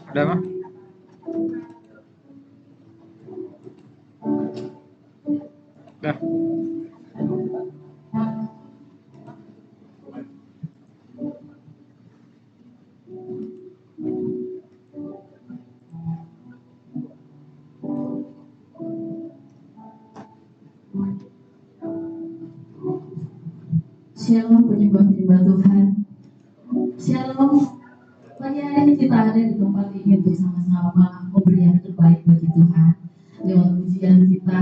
Udah mah? Udah. Shalom penyembah-penyembah Tuhan. Shalom. Pagi hari ini kita ada di tempat ini untuk sama-sama memberi yang terbaik bagi Tuhan. Lewat pujian kita,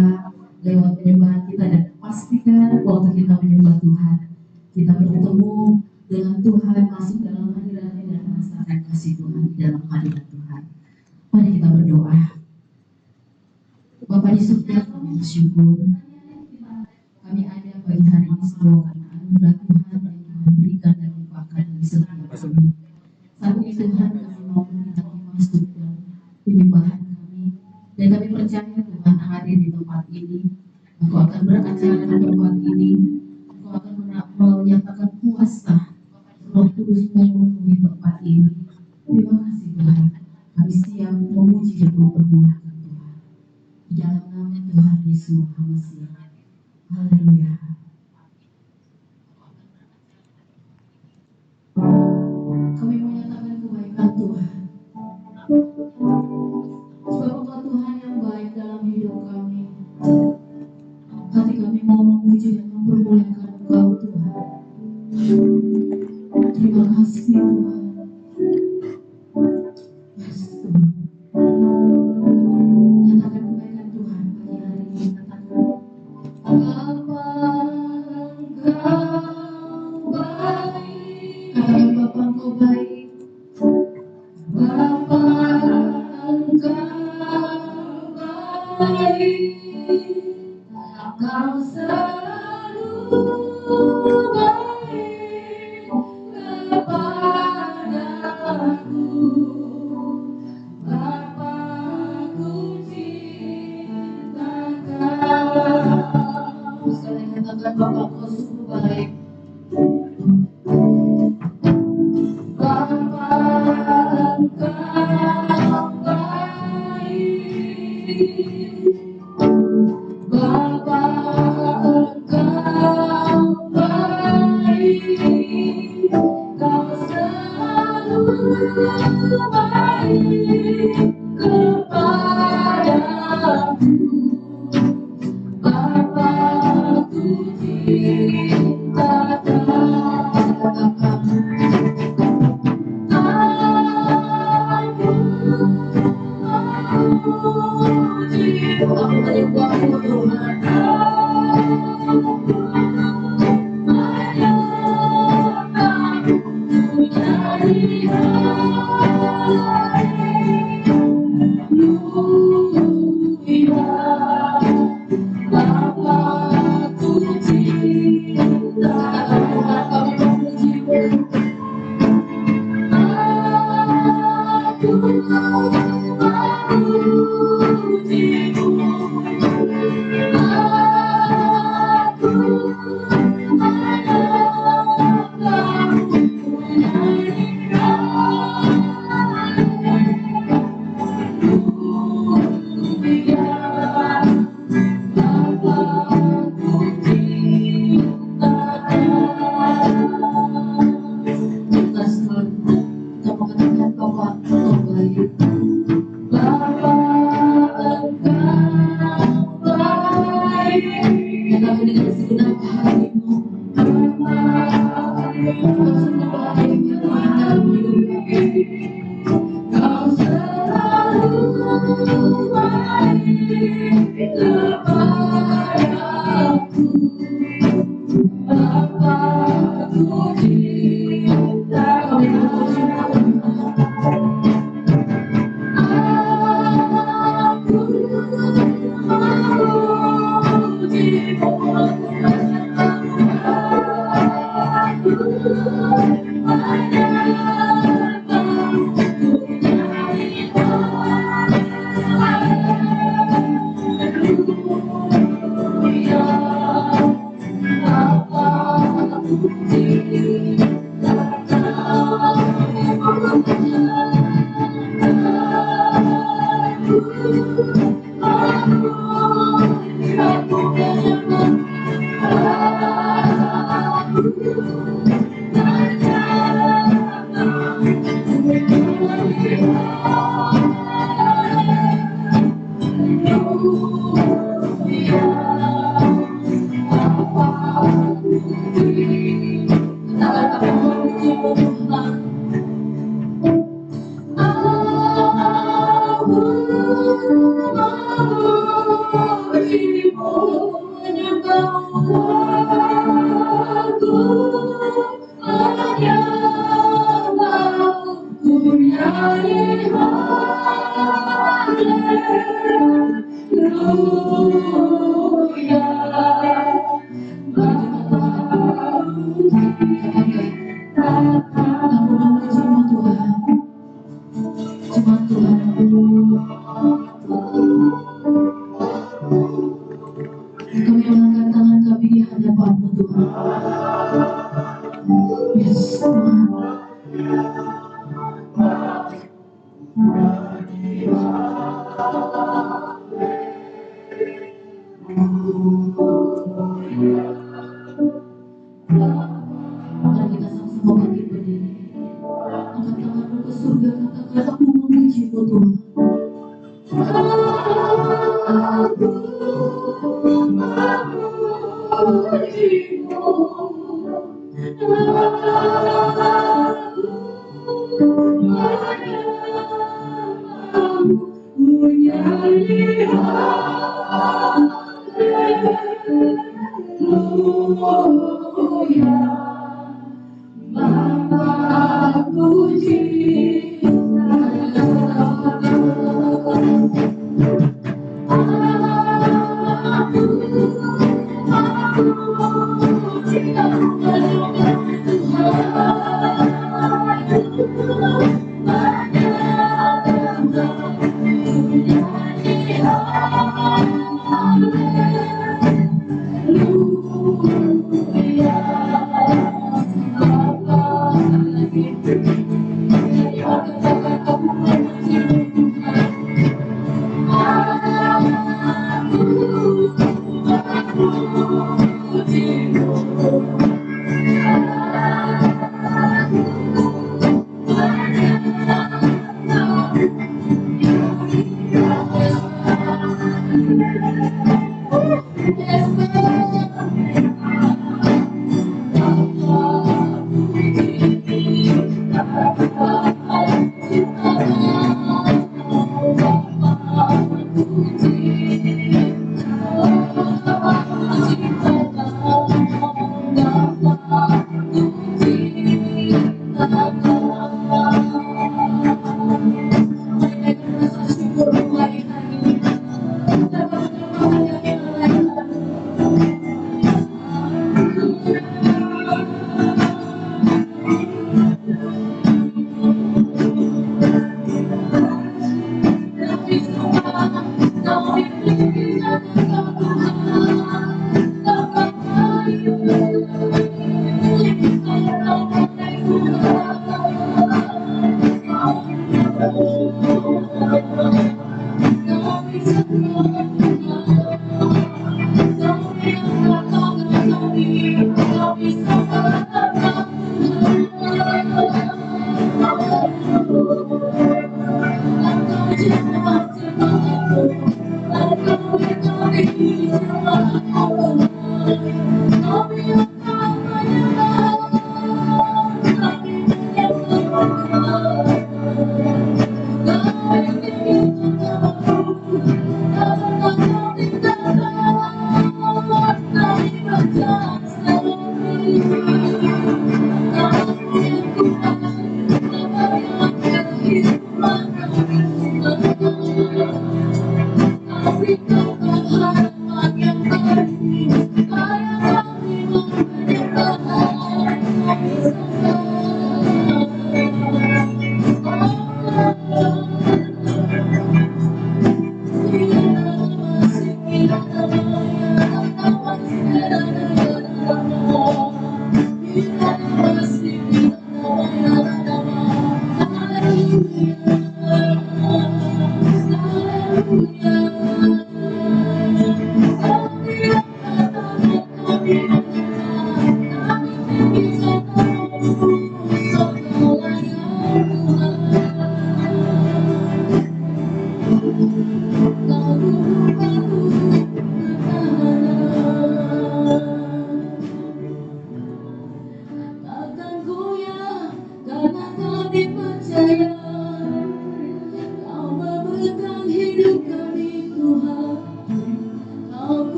lewat penyembahan kita, dan pastikan waktu kita menyembah Tuhan, kita bertemu dengan Tuhan, masuk dalam hadirat-Nya dan merasakan kasih Tuhan di dalam hadirat Tuhan. Mari kita berdoa. Bapa di surga, kami bersyukur. Kami ada pagi hari ini semua karena anugerah Tuhan yang Tuhan berikan dan limpahkan bagi setiap kami. Saat ini Tuhan, kami mau kami masuk dalam penyembahan kami, dan kami percaya Tuhan hadir di tempat ini. Engkau akan beracara di tempat ini. Engkau akan menyatakan kuasa Roh Kudus memenuhi tempat ini. Terima kasih Tuhan. Kami siap memuji dan mempermuliakan Tuhan. Di dalam nama Tuhan Yesus Hamasiah. Haleluya. Kami menyatakan kebaikan Tuhan. Sebab Engkau Tuhan yang baik dalam hidup kami. Hati kami mau memuji dan mempermuliakan Engkau Tuhan. Terima kasih Tuhan. Yes, Tuhan. Nyatakan kebaikan Tuhan pagi hari ini. Nyatakan Bapa Engkau baik. Katakan Bapa Engkau baik. Bapa Engkau baik. Kau selalu baik kepadaku. Bapa-Ku cinta Kau. Sekali katakan Bapa Engkau sungguh baik. Bapa Engkau baik. Bapa Engkau baik. Kau selalu baik kepadaku. Bapa-Ku cinta Kau.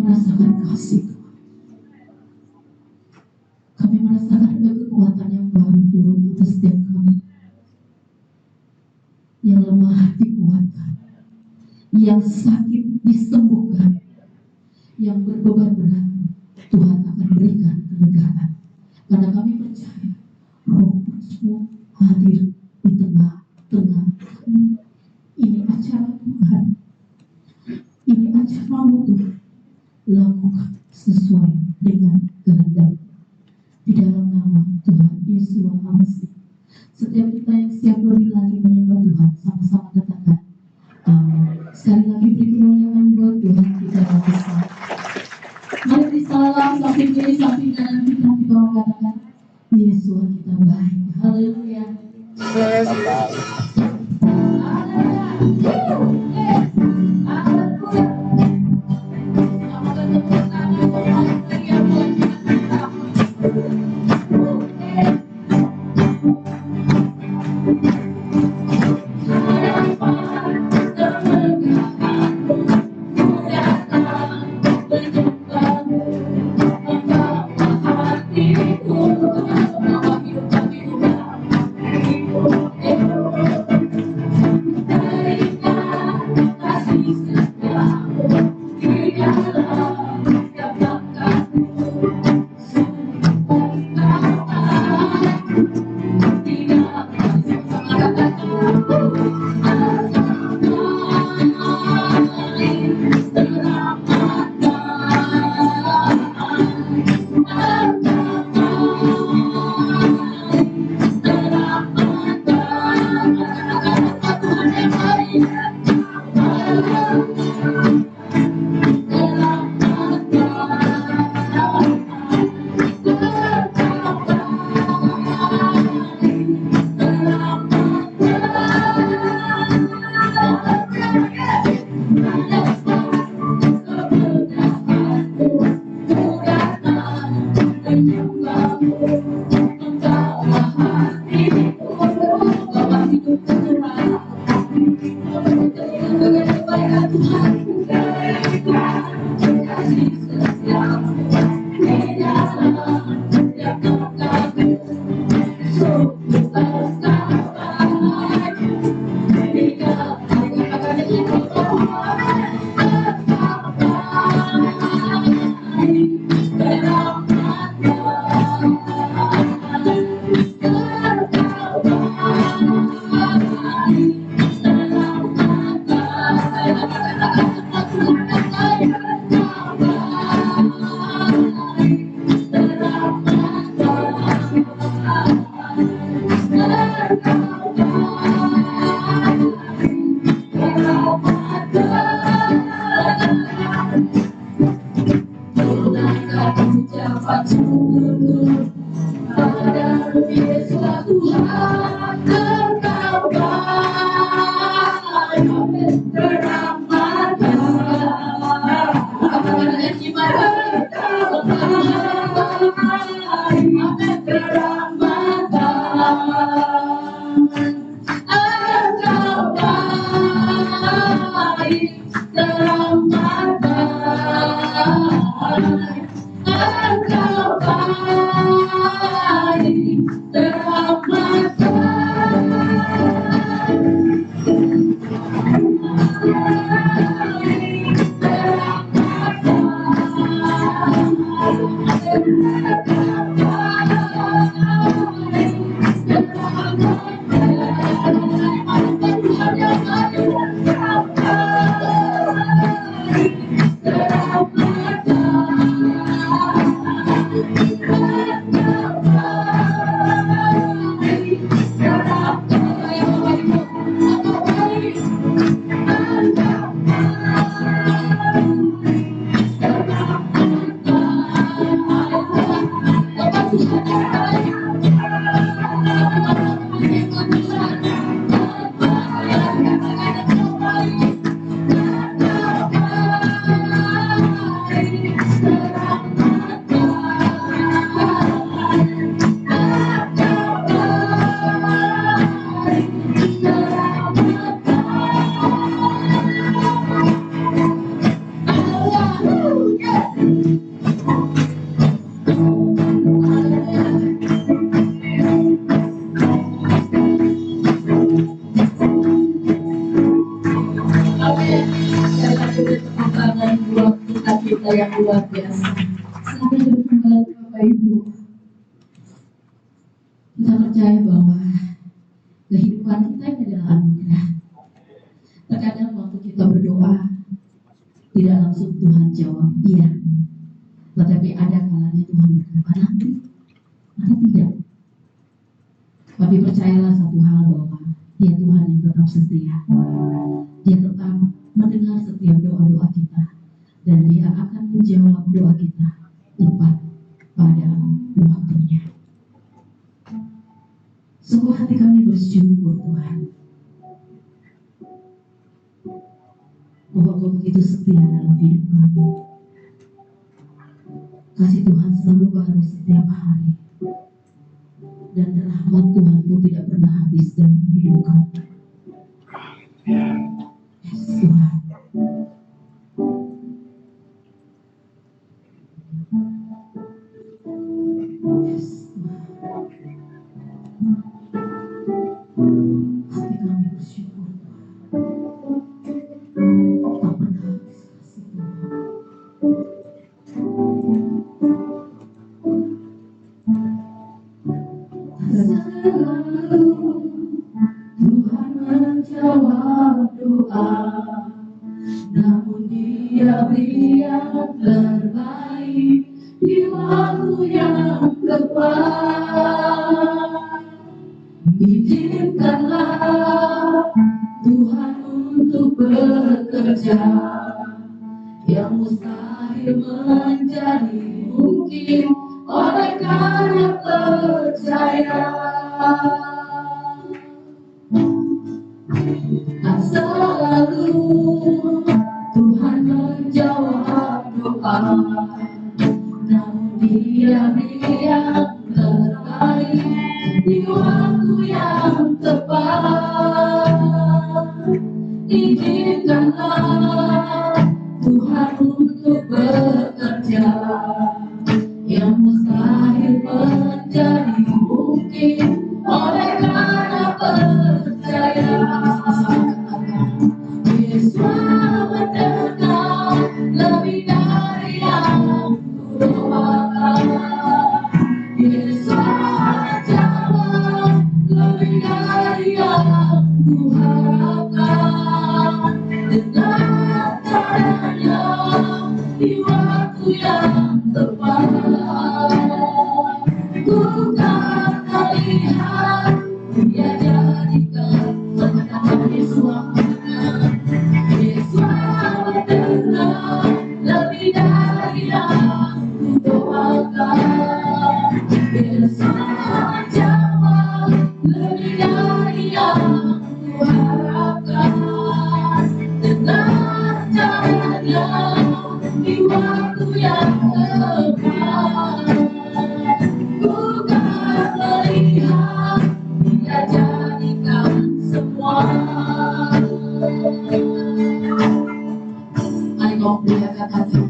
merasakan kasih Tuhan. Kami merasakan ada kekuatan yang baru turun atas setiap kami. Yang lemah dikuatkan, yang sakit disembuhkan, yang berbeban berat Tuhan akan berikan kelegaan. Karena kami percaya Roh Kudus-Mu hadir di tengah-tengah kami. Ini acara Tuhan, ini acara-Mu Tuhan. Lakukan sesuai dengan kehendak di dalam nama Tuhan Yesus Al-Masih. Setiap kita yang siap lebih lagi menyembah Tuhan, sama-sama katakan amin. Sekali lagi beri kemuliaan buat Tuhan kita yang besar. Mari disalam samping kiri samping kanan kita katakan Yesus kita baik. Haleluya. perkembangan buah kita yang luar biasa. Sampai berkembang Bapak Ibu. Kita percaya bahwa kehidupan kita ini adalah anugerah. Terkadang waktu kita berdoa, tidak langsung Tuhan jawab iya. Tetapi ada kalanya Tuhan berkata nanti atau tidak. Tapi percayalah satu hal bahwa Dia Tuhan yang tetap setia. Dia tetap mendengar setiap doa-doa kita. Dan Dia akan menjawab doa kita tepat pada waktunya. Sungguh hati kami bersyukur Tuhan. Bahwa Kau begitu setia dalam hidup kami. Kasih Tuhan selalu baru setiap hari. Dan rahmat Tuhan pun tidak pernah habis dalam hidup kami. Yes, Tuhan. Yes, Tuhan. Hati kami bersyukur Tuhan. Tak pernah habis kasih Tuhan. Selalu Tuhan menjawab doa, namun Dia beri yang terbaik di waktu yang tepat. Izinkanlah Tuhan untuk bekerja yang mustahil menjadi mungkin oleh karena percaya. Tak selalu Tuhan menjawab doa, namun Dia beri yang terbaik di waktu yang tepat. Izinkanlah Tuhan untuk bekerja yang mustahil menjadi mungkin oleh karena percaya. Yesus mendengar lebih dari yang kudoakan. Yesus menjawab lebih dari yang kuharapkan. Dengan caranya di waktu yang tepat, ku kan melihat Dia jadikan semuanya Yesus. Yesus mendengar lebih dari yang kudoakan. Yesus menjawab lebih dari yang kuharapkan. Dengan caranya di waktu yang tepat, ku kan melihat Dia jadikan semua. Mari kau muliakan hati.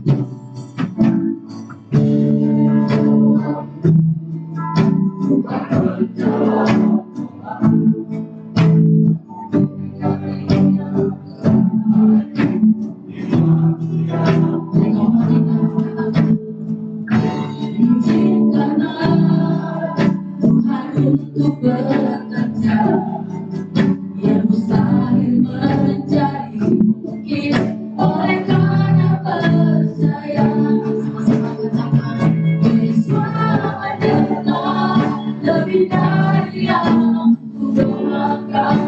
Untuk bekerja yang mustahil menjadi mungkin oleh karena percaya. Yesus mendengar lebih dari yang kudoakan.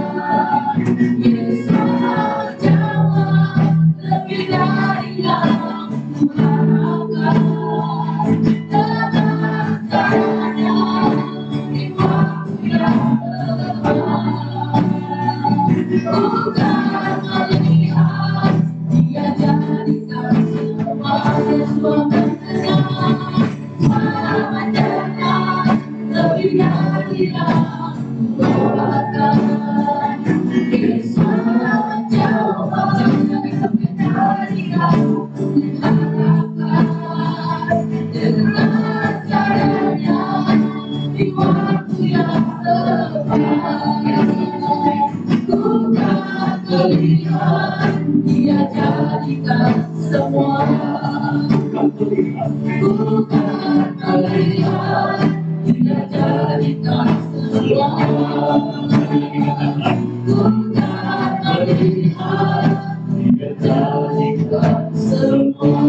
Yesus menjawab lebih dari yang kuharapkan. Dengan caranya di waktu yang tepat, ku kan melihat Dia jadikan semua. Yesus mendengar lebih dari yang kudoakan. Yesus menjawab lebih dari yang kuharapkan. Dengan caranya di waktu yang tepat, ku kan melihat melihat Dia jadikan semua. Bukan melihat Dia jadikan semua. Bukan melihat Dia jadikan semua.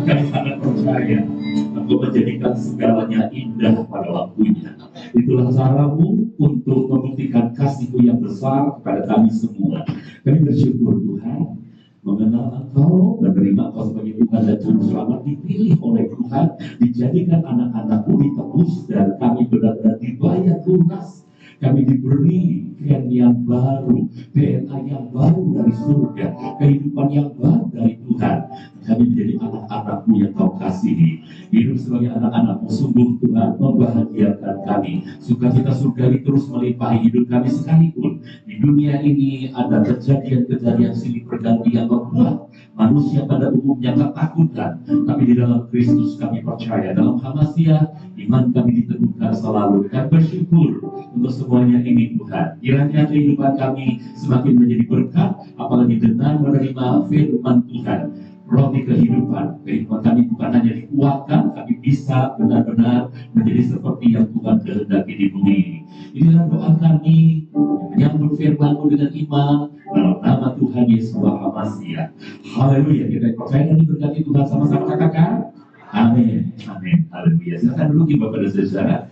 Kami sangat percaya Engkau menjadikan segalanya indah pada waktunya. Itulah caramu untuk membuktikan kasih-Mu yang besar kepada kami semua. Kami bersyukur Tuhan, mengenal Engkau, menerima Engkau sebagai Tuhan dan Juru Selamat, dipilih oleh Tuhan, dijadikan anak-anak-Mu, ditebus, dan kami benar-benar dibayar lunas. Kami diberi gen yang baru, DNA yang baru dari surga, kehidupan yang baru dari Tuhan. Kami menjadi anak-anak-Mu yang Kau kasihi. Hidup sebagai anak-anak-Mu sungguh Tuhan membahagiakan kami. Sukacita surgawi terus melimpahi hidup kami sekalipun. Di dunia ini ada kejadian-kejadian silih berganti yang membuat manusia pada umumnya ketakutan. Tapi di dalam Kristus kami percaya, dalam Hamasiah iman kami diteguhkan selalu. Dan bersyukur untuk semuanya ini Tuhan. Kiranya kehidupan kami semakin menjadi berkat, apalagi dengan menerima firman Tuhan. Roti kehidupan kami bukan hanya dikuatkan, tapi bisa benar-benar menjadi seperti yang Tuhan kehendaki di bumi ini. Inilah doa kami, menyambut firman-Mu dengan iman, dalam nama Tuhan Yesus Hamasiah. Haleluya, kita percaya dan diberkati Tuhan, sama-sama katakan amin, amin, haleluya. Silakan dulu Bapak dan Saudara.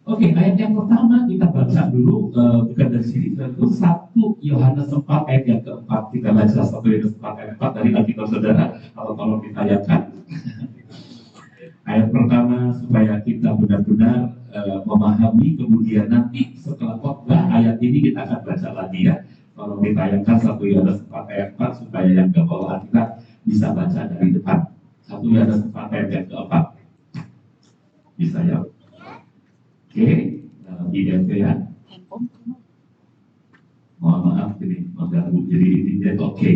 Oke, ayat yang pertama kita baca dulu, bukan dari sini, tentu 1 Yohanes 4 ayat yang keempat. Kita baca 1 Yohanes 4 ayat 4 dari Alkitab Saudara, kalau tolong ditayangkan. Ayat pertama supaya kita benar-benar memahami, kemudian nanti setelah khotbah ayat ini kita akan baca lagi ya. Tolong ditayangkan 1 Yohanes 4 ayat 4 supaya yang ke bawah kita bisa baca dari depan. 1 Yohanes 4 ayat yang keempat. Bisa ya? Oke, dalam IDP ya. Mohon maaf ini mengganggu, jadi ini oke.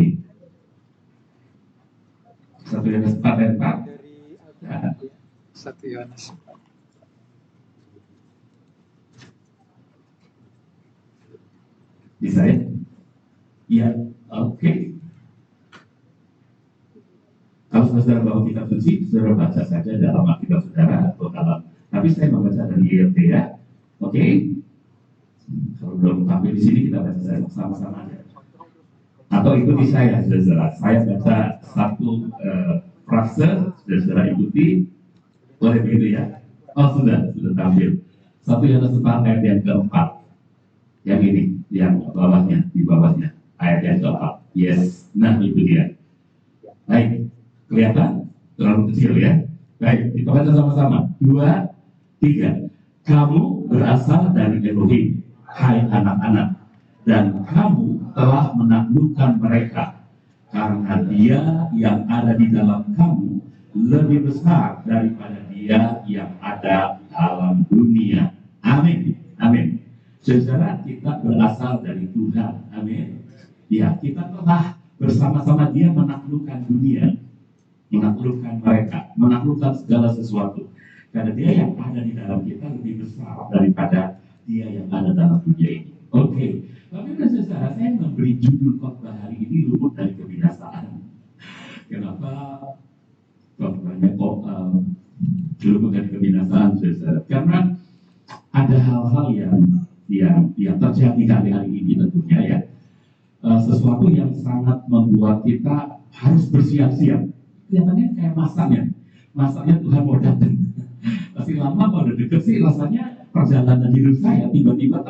1 Yohanes 4 ayat 4. Ya. 1 Yohanes 4. Bisa ya? Iya, oke. Kalau saudara bawa kitab suci, saudara baca saja dalam Alkitab saudara atau dalam. Tapi saya membaca dari ILT ya, oke? Kalau belum tampil di sini kita baca saya sama-sama aja. Atau ikuti saya, saudara. Saya baca satu frase, saudara ikuti. Boleh begitu ya? Oh sudah tampil. 1 Yohanes 4 ayat yang keempat. Yang ini, yang bawahnya, di bawahnya. Ayat yang keempat. Yes, nah itu dia. Baik, kelihatan? Terlalu kecil ya? Baik, kita baca sama-sama. 2, 3. Kamu berasal dari Elohim, hai anak-anak, dan kamu telah menaklukkan mereka, karena Dia yang ada di dalam kamu lebih besar daripada Dia yang ada dalam dunia. Amin. Amin. Saudara, kita berasal dari Tuhan. Amin. Ya, kita telah bersama-sama Dia menaklukkan dunia, menaklukkan mereka, menaklukkan segala sesuatu. Karena Dia yang ada di dalam kita lebih besar daripada Dia yang ada dalam dunia ini. Oke, tapi saudara, saya memberi judul khotbah hari ini luput dari kebinasaan. Kenapa khotbahnya luput dari kebinasaan, saudara? Karena ada hal-hal yang terjadi hari-hari ini tentunya ya. Sesuatu yang sangat membuat kita harus bersiap-siap. Kelihatannya kayak masanya Tuhan mau datang. Masih lama kalau udah deket sih rasanya perjalanan hidup saya tiba-tiba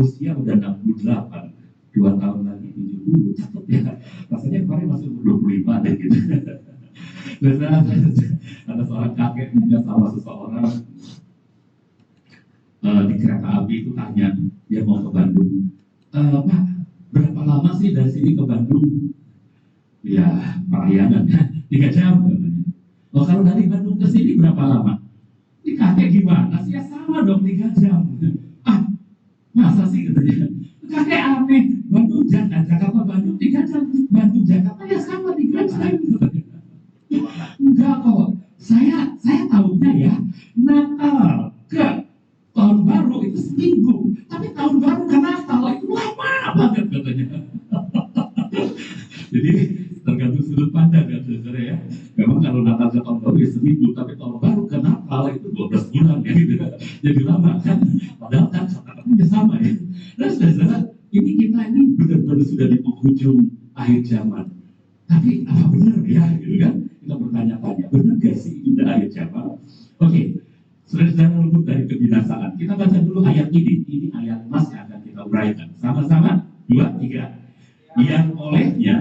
usia udah 68, 2 tahun lagi 70, cepet ya. Rasanya kemarin masih 25 deh gitu. Terus ada seorang kakek punya sama seseorang di kereta api itu tanya, dia mau ke Bandung. Pak, berapa lama sih dari sini ke Bandung? Ya, Parahyangan 3 jam. Oh, kalau dari Bandung ke sini berapa lama? Ini kakek gimana sih? Ya sama dong 3 jam. Ah, masa sih katanya? Kakek aneh. Bandung Jakarta Bandung 3 jam. Bandung Jakarta ya sama 3 jam. Enggak kok. Saya tahunya ya Natal ke Tahun Baru itu seminggu. Tapi Tahun Baru ke Natal itu katanya. Jadi tergantung sudut pandang ya saudara ya. Memang kalau Natal ke tahun baru ya seminggu, tapi kalau baru ke Natal itu 12 bulan ya gitu. Jadi lama kan, padahal kan kata-katanya sama ya. Nah saudara, ini kita ini benar-benar sudah di penghujung akhir zaman. Tapi apa benar ya gitu kan? Kita bertanya-tanya, benar gak sih ini udah akhir zaman? Oke, saudara luput dari kebinasaan. Kita baca dulu ayat ini. Ini ayat emas yang akan kita uraikan. Sama-sama, 2, 3. Yang olehnya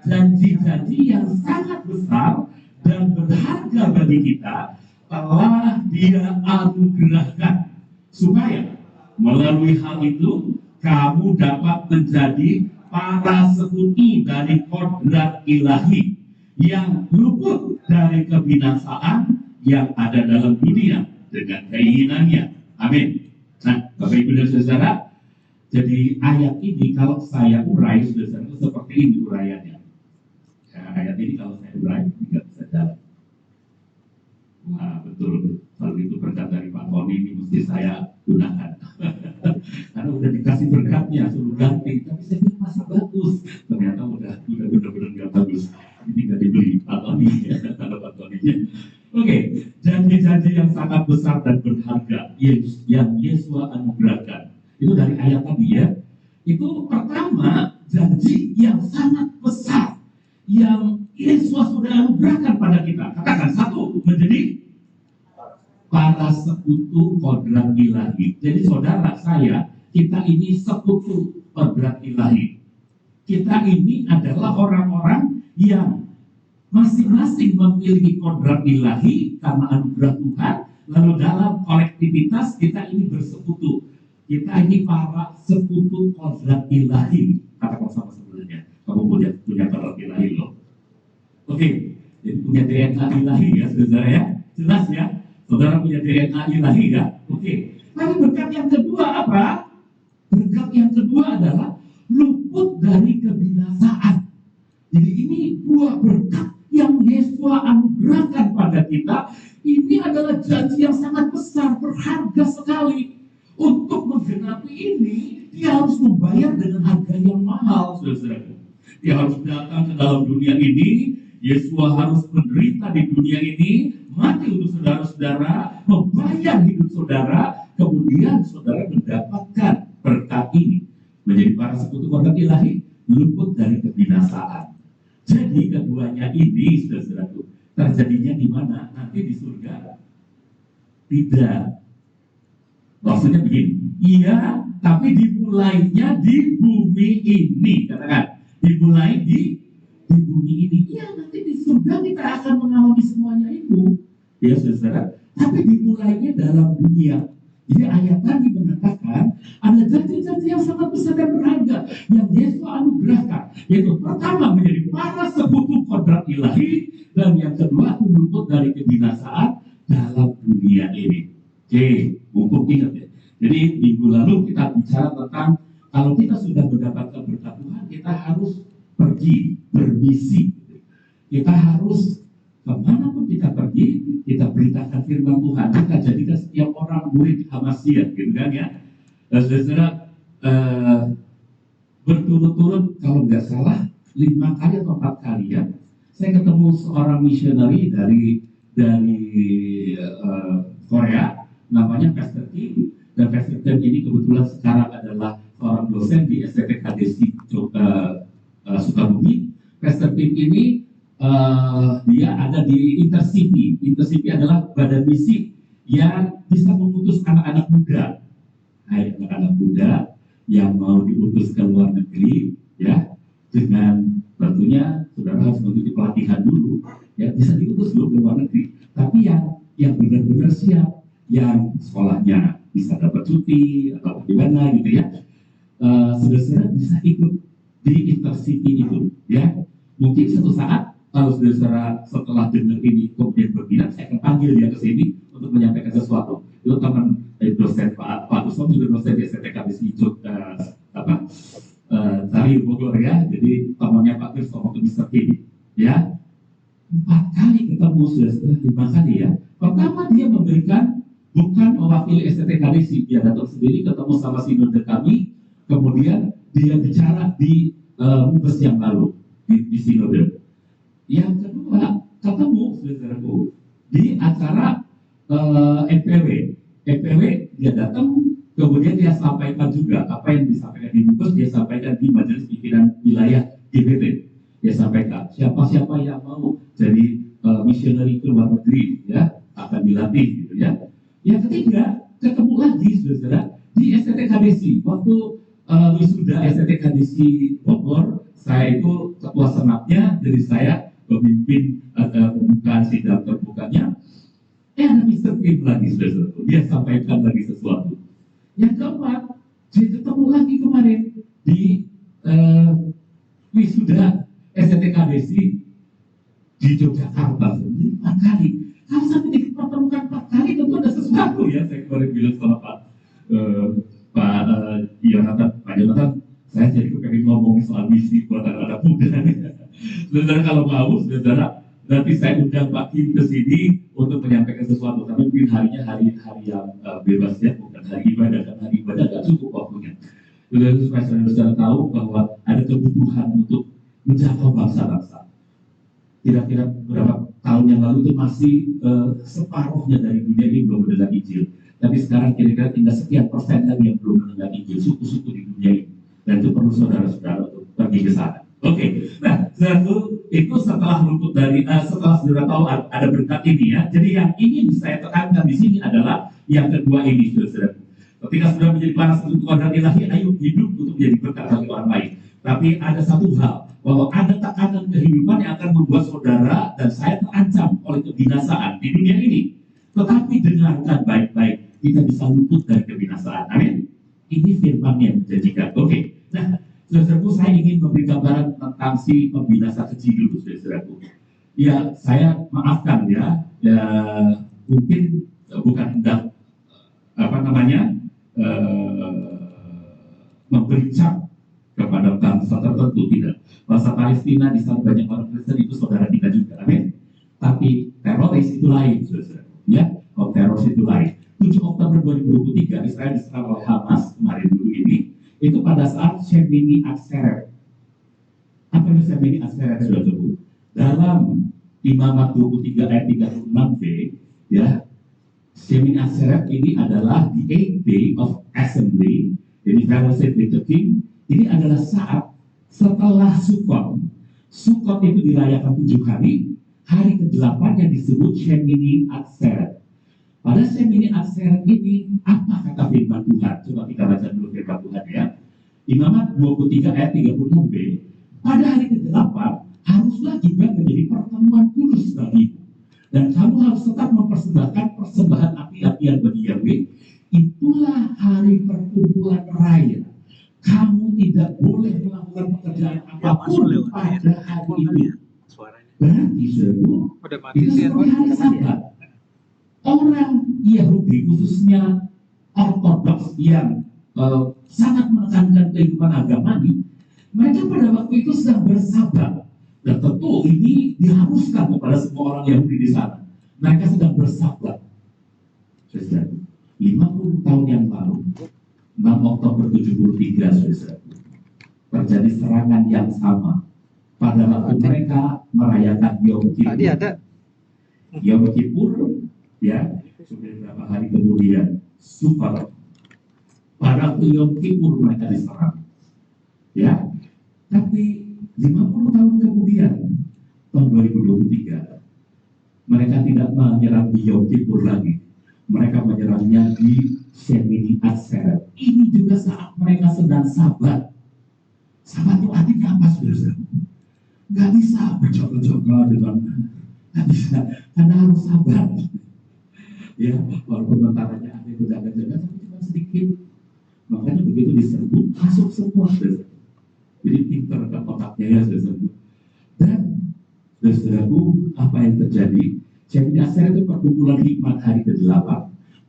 janji-janji yang sangat besar dan berharga bagi kita telah Dia anugerahkan supaya melalui hal itu kamu dapat menjadi para sekutu dari kodrat ilahi yang luput dari kebinasaan yang ada dalam dunia dengan keinginannya. Amin. Nah, Bapak Ibu dan Saudara, jadi ayat ini kalau saya urai saudara seperti ini uraiannya. Ya, ayat ini kalau saya urai tidak bisa jalan. Nah, betul. Kalau itu berkat dari Pak Tony ini mesti saya gunakan. Karena udah dikasih berkatnya, suruh ganti. Tapi saya bilang masih bagus. Ternyata udah benar-benar nggak bagus. Ini nggak dibeli Pak Tony ya, karena Pak Tony-nya. Oke, janji-janji yang sangat besar dan berharga yang Yesus anugerahkan. Itu dari ayat tadi ya. Itu pertama, janji yang sangat besar yang Yesus sudah anugerahkan pada kita. Katakan, 1, menjadi para sekutu kodrat ilahi. Jadi saudara saya, kita ini sekutu kodrat ilahi. Kita ini adalah orang-orang yang masing-masing memiliki kodrat ilahi karena anugerah Tuhan. Lalu dalam kolektivitas kita ini bersekutu. Kita ini para sekutu kodrat ilahi. Katakan sama sebenarnya, kamu punya kodrat ilahi loh. Oke, jadi punya DNA ilahi ya saudara ya. Jelas ya, saudara punya DNA ilahi ya. Oke, tapi berkat yang kedua apa? Berkat yang kedua adalah luput dari kebinasaan. Jadi ini dua berkat yang Yesus anugerahkan pada kita. Ini adalah janji yang sangat besar, berharga sekali. Untuk menggenapi ini, dia harus membayar dengan harga yang mahal, saudara. Dia harus datang ke dalam dunia ini. Yesus harus menderita di dunia ini, mati untuk saudara-saudara, membayar hidup saudara, kemudian saudara mendapatkan berkat ini, menjadi para sekutu kodrat ilahi, luput dari kebinasaan. Jadi keduanya ini, saudara-saudara, terjadinya di mana? Nanti di surga? Tidak. Maksudnya begini, iya, tapi dimulainya di bumi ini, katakan, dimulai di bumi ini. Iya, nanti di surga kita akan mengalami semuanya itu, ya saudara. Tapi dimulainya dalam dunia. Jadi ayat tadi mengatakan ada janji-janji yang sangat besar dan berharga yang Yesus anugerahkan. Yaitu pertama menjadi para sekutu kodrat ilahi, dan yang kedua luput dari kebinasaan dalam dunia ini. Oke, mumpung ingat ya. Jadi minggu lalu kita bicara tentang kalau kita sudah mendapatkan berkat Tuhan, kita harus pergi, bermisi. Kita harus kemanapun kita pergi, kita beritakan firman Tuhan. Kita jadikan setiap orang murid Hamasiah, gitu kan ya. Dan saudara, berturut-turut kalau nggak salah 5 kali atau 4 kali ya, saya ketemu seorang misionari dari Korea, namanya Pastor Kim. Dan Pastor Kim ini kebetulan sekarang adalah seorang dosen di STTKDC Sukabumi. Pastor Kim ini dia ada di Intercity. Intercity adalah badan misi yang bisa mengutus anak-anak muda. Anak-anak muda yang mau diutus ke luar negeri, ya, dengan tentunya saudara harus mengikuti pelatihan dulu, ya, bisa diutus dulu ke luar negeri. Tapi yang benar-benar siap, yang sekolahnya bisa dapat cuti atau bagaimana gitu ya, saudara bisa ikut di Intercity itu, ya. Mungkin suatu saat kalau saudara setelah dengar ini kemudian berminat, saya akan panggil dia ke sini untuk menyampaikan sesuatu. Itu teman dosen Pak Usman juga dosen di STKBSI Cari Bogor ya. Jadi temannya Pak Kris ngomong ke Mr. Kim, ya. 4 kali ketemu, sudah 5 kali ya. Pertama dia memberikan, bukan mewakili STKBSI, dia datang sendiri ketemu sama sinode kami, kemudian dia bicara di Mubes yang lalu di Sinode. Yang kedua, ketemu saudaraku di acara EPW dia datang, kemudian dia sampaikan juga apa yang disampaikan di Mubes, dia sampaikan di Majelis Pimpinan Wilayah GBT. Dia sampaikan siapa-siapa yang mau jadi misioneri ke luar negeri ya akan dilatih gitu ya. Yang ketiga, ketemu lagi saudara di STTKDC waktu wisuda STTKDC Bogor. Saya itu ketua senatnya, jadi saya memimpin pembukaan sidang terbukanya. Ada Mr. Kim lagi saudara, dia sampaikan lagi sesuatu. Yang keempat, dia ketemu lagi kemarin di wisuda STTKDC di Yogyakarta. Jadi 4 kali. Kalau sampai dipertemukan 4 kali, tentu ada sesuatu ya. Saya kemarin bilang sama Pak Jonathan, saya jadi kepengen ngomongin soal misi buat anak-anak muda. Saudara kalau mau, saudara, nanti saya undang Pak Kim ke sini untuk menyampaikan sesuatu. Tapi mungkin harinya hari yang bebas ya, bukan hari ibadah. Dan hari ibadah nggak cukup waktunya. Supaya saudara tahu bahwa ada kebutuhan untuk menjangkau bangsa-bangsa. Kira-kira beberapa tahun yang lalu itu masih separuhnya dari dunia ini belum mendengar Injil. Tapi sekarang kira-kira tinggal sekian persen lagi yang belum mendengar Injil, suku-suku di dunia ini. Dan itu perlu saudara-saudara untuk pergi ke sana. Oke, nah saudara itu setelah luput dari setelah saudara tahu ada berkat ini ya. Jadi yang ingin saya tekankan di sini adalah yang kedua ini, saudara. Ketika sudah menjadi panas untuk kodrat ilahi, ayo hidup untuk menjadi berkat bagi orang lain. Tapi ada satu hal, bahwa ada tekanan kehidupan yang akan membuat saudara dan saya terancam oleh kebinasaan di dunia ini. Tetapi dengarkan baik-baik, kita bisa luput dari kebinasaan. Amin. Ini firman yang menjanjikan. Oke. Nah, saudaraku, saya ingin memberi gambaran tentang si pembinasa kecil dulu, saudaraku. Ya, saya maafkan ya, mungkin bukan hendak memberi cap kepada bangsa tertentu, tidak. Bangsa Palestina di sana banyak orang Kristen, itu saudara kita juga, amin. Tapi teroris itu lain, saudara. Ya, teroris itu lain. 7 Oktober 2023 Israel diserang oleh Hamas kemarin dulu ini. Itu pada saat Shemini Atseret. Apa itu Shemini Atseret, saudara? Dalam Imamat 23 ayat 36b, ya, Shemini Atseret ini adalah the 8th day of assembly, jadi fellowship with the king. Ini adalah saat setelah Sukkot. Sukkot itu dirayakan 7 hari. Hari ke-8 yang disebut Shemini Atseret. Pada Shemini Atseret ini, apa kata firman Tuhan? Coba kita baca dulu firman Tuhan ya. Imamat 23 ayat 36b. Pada hari ke-8, haruslah juga menjadi pertemuan kudus bagimu. Dan kamu harus tetap mempersembahkan persembahan api-apian bagi Yahweh. Itulah hari perkumpulan raya. Kamu tidak boleh melakukan pekerjaan apapun pada hari itu. Berarti saudara, itu seperti hari Sabat. Orang Yahudi, khususnya Ortodoks yang sangat menekankan kehidupan agamanya, mereka pada waktu itu sedang bersabat. Dan tentu ini diharuskan kepada semua orang Yahudi di sana. Mereka sedang bersabat. 50 tahun yang lalu, 6 Oktober 73, saudara, terjadi serangan yang sama. Pada waktu mereka merayakan Yom Kippur. Tadi ada Yom Kippur, ya, sudah beberapa hari kemudian, Sukkot. Pada waktu Yom Kippur mereka diserang, ya. Tapi 50 tahun kemudian, tahun 2023, mereka tidak menyerang di Yom Kippur lagi. Mereka menyerangnya di Shemini Atseret. Ini juga saat mereka sedang sabat. Sabat itu artinya apa, saudara? Nggak bisa berjaga-jaga dengan, nggak bisa, karena harus sabar. Ya, walaupun tentaranya ada yang berjaga-jaga, tapi cuma sedikit. Makanya begitu diserbu, masuk semua, saudara. Jadi pinter ke otaknya ya, saudara. Dan, saudaraku, apa yang terjadi? Shemini Atseret itu perkumpulan hikmat hari ke-8.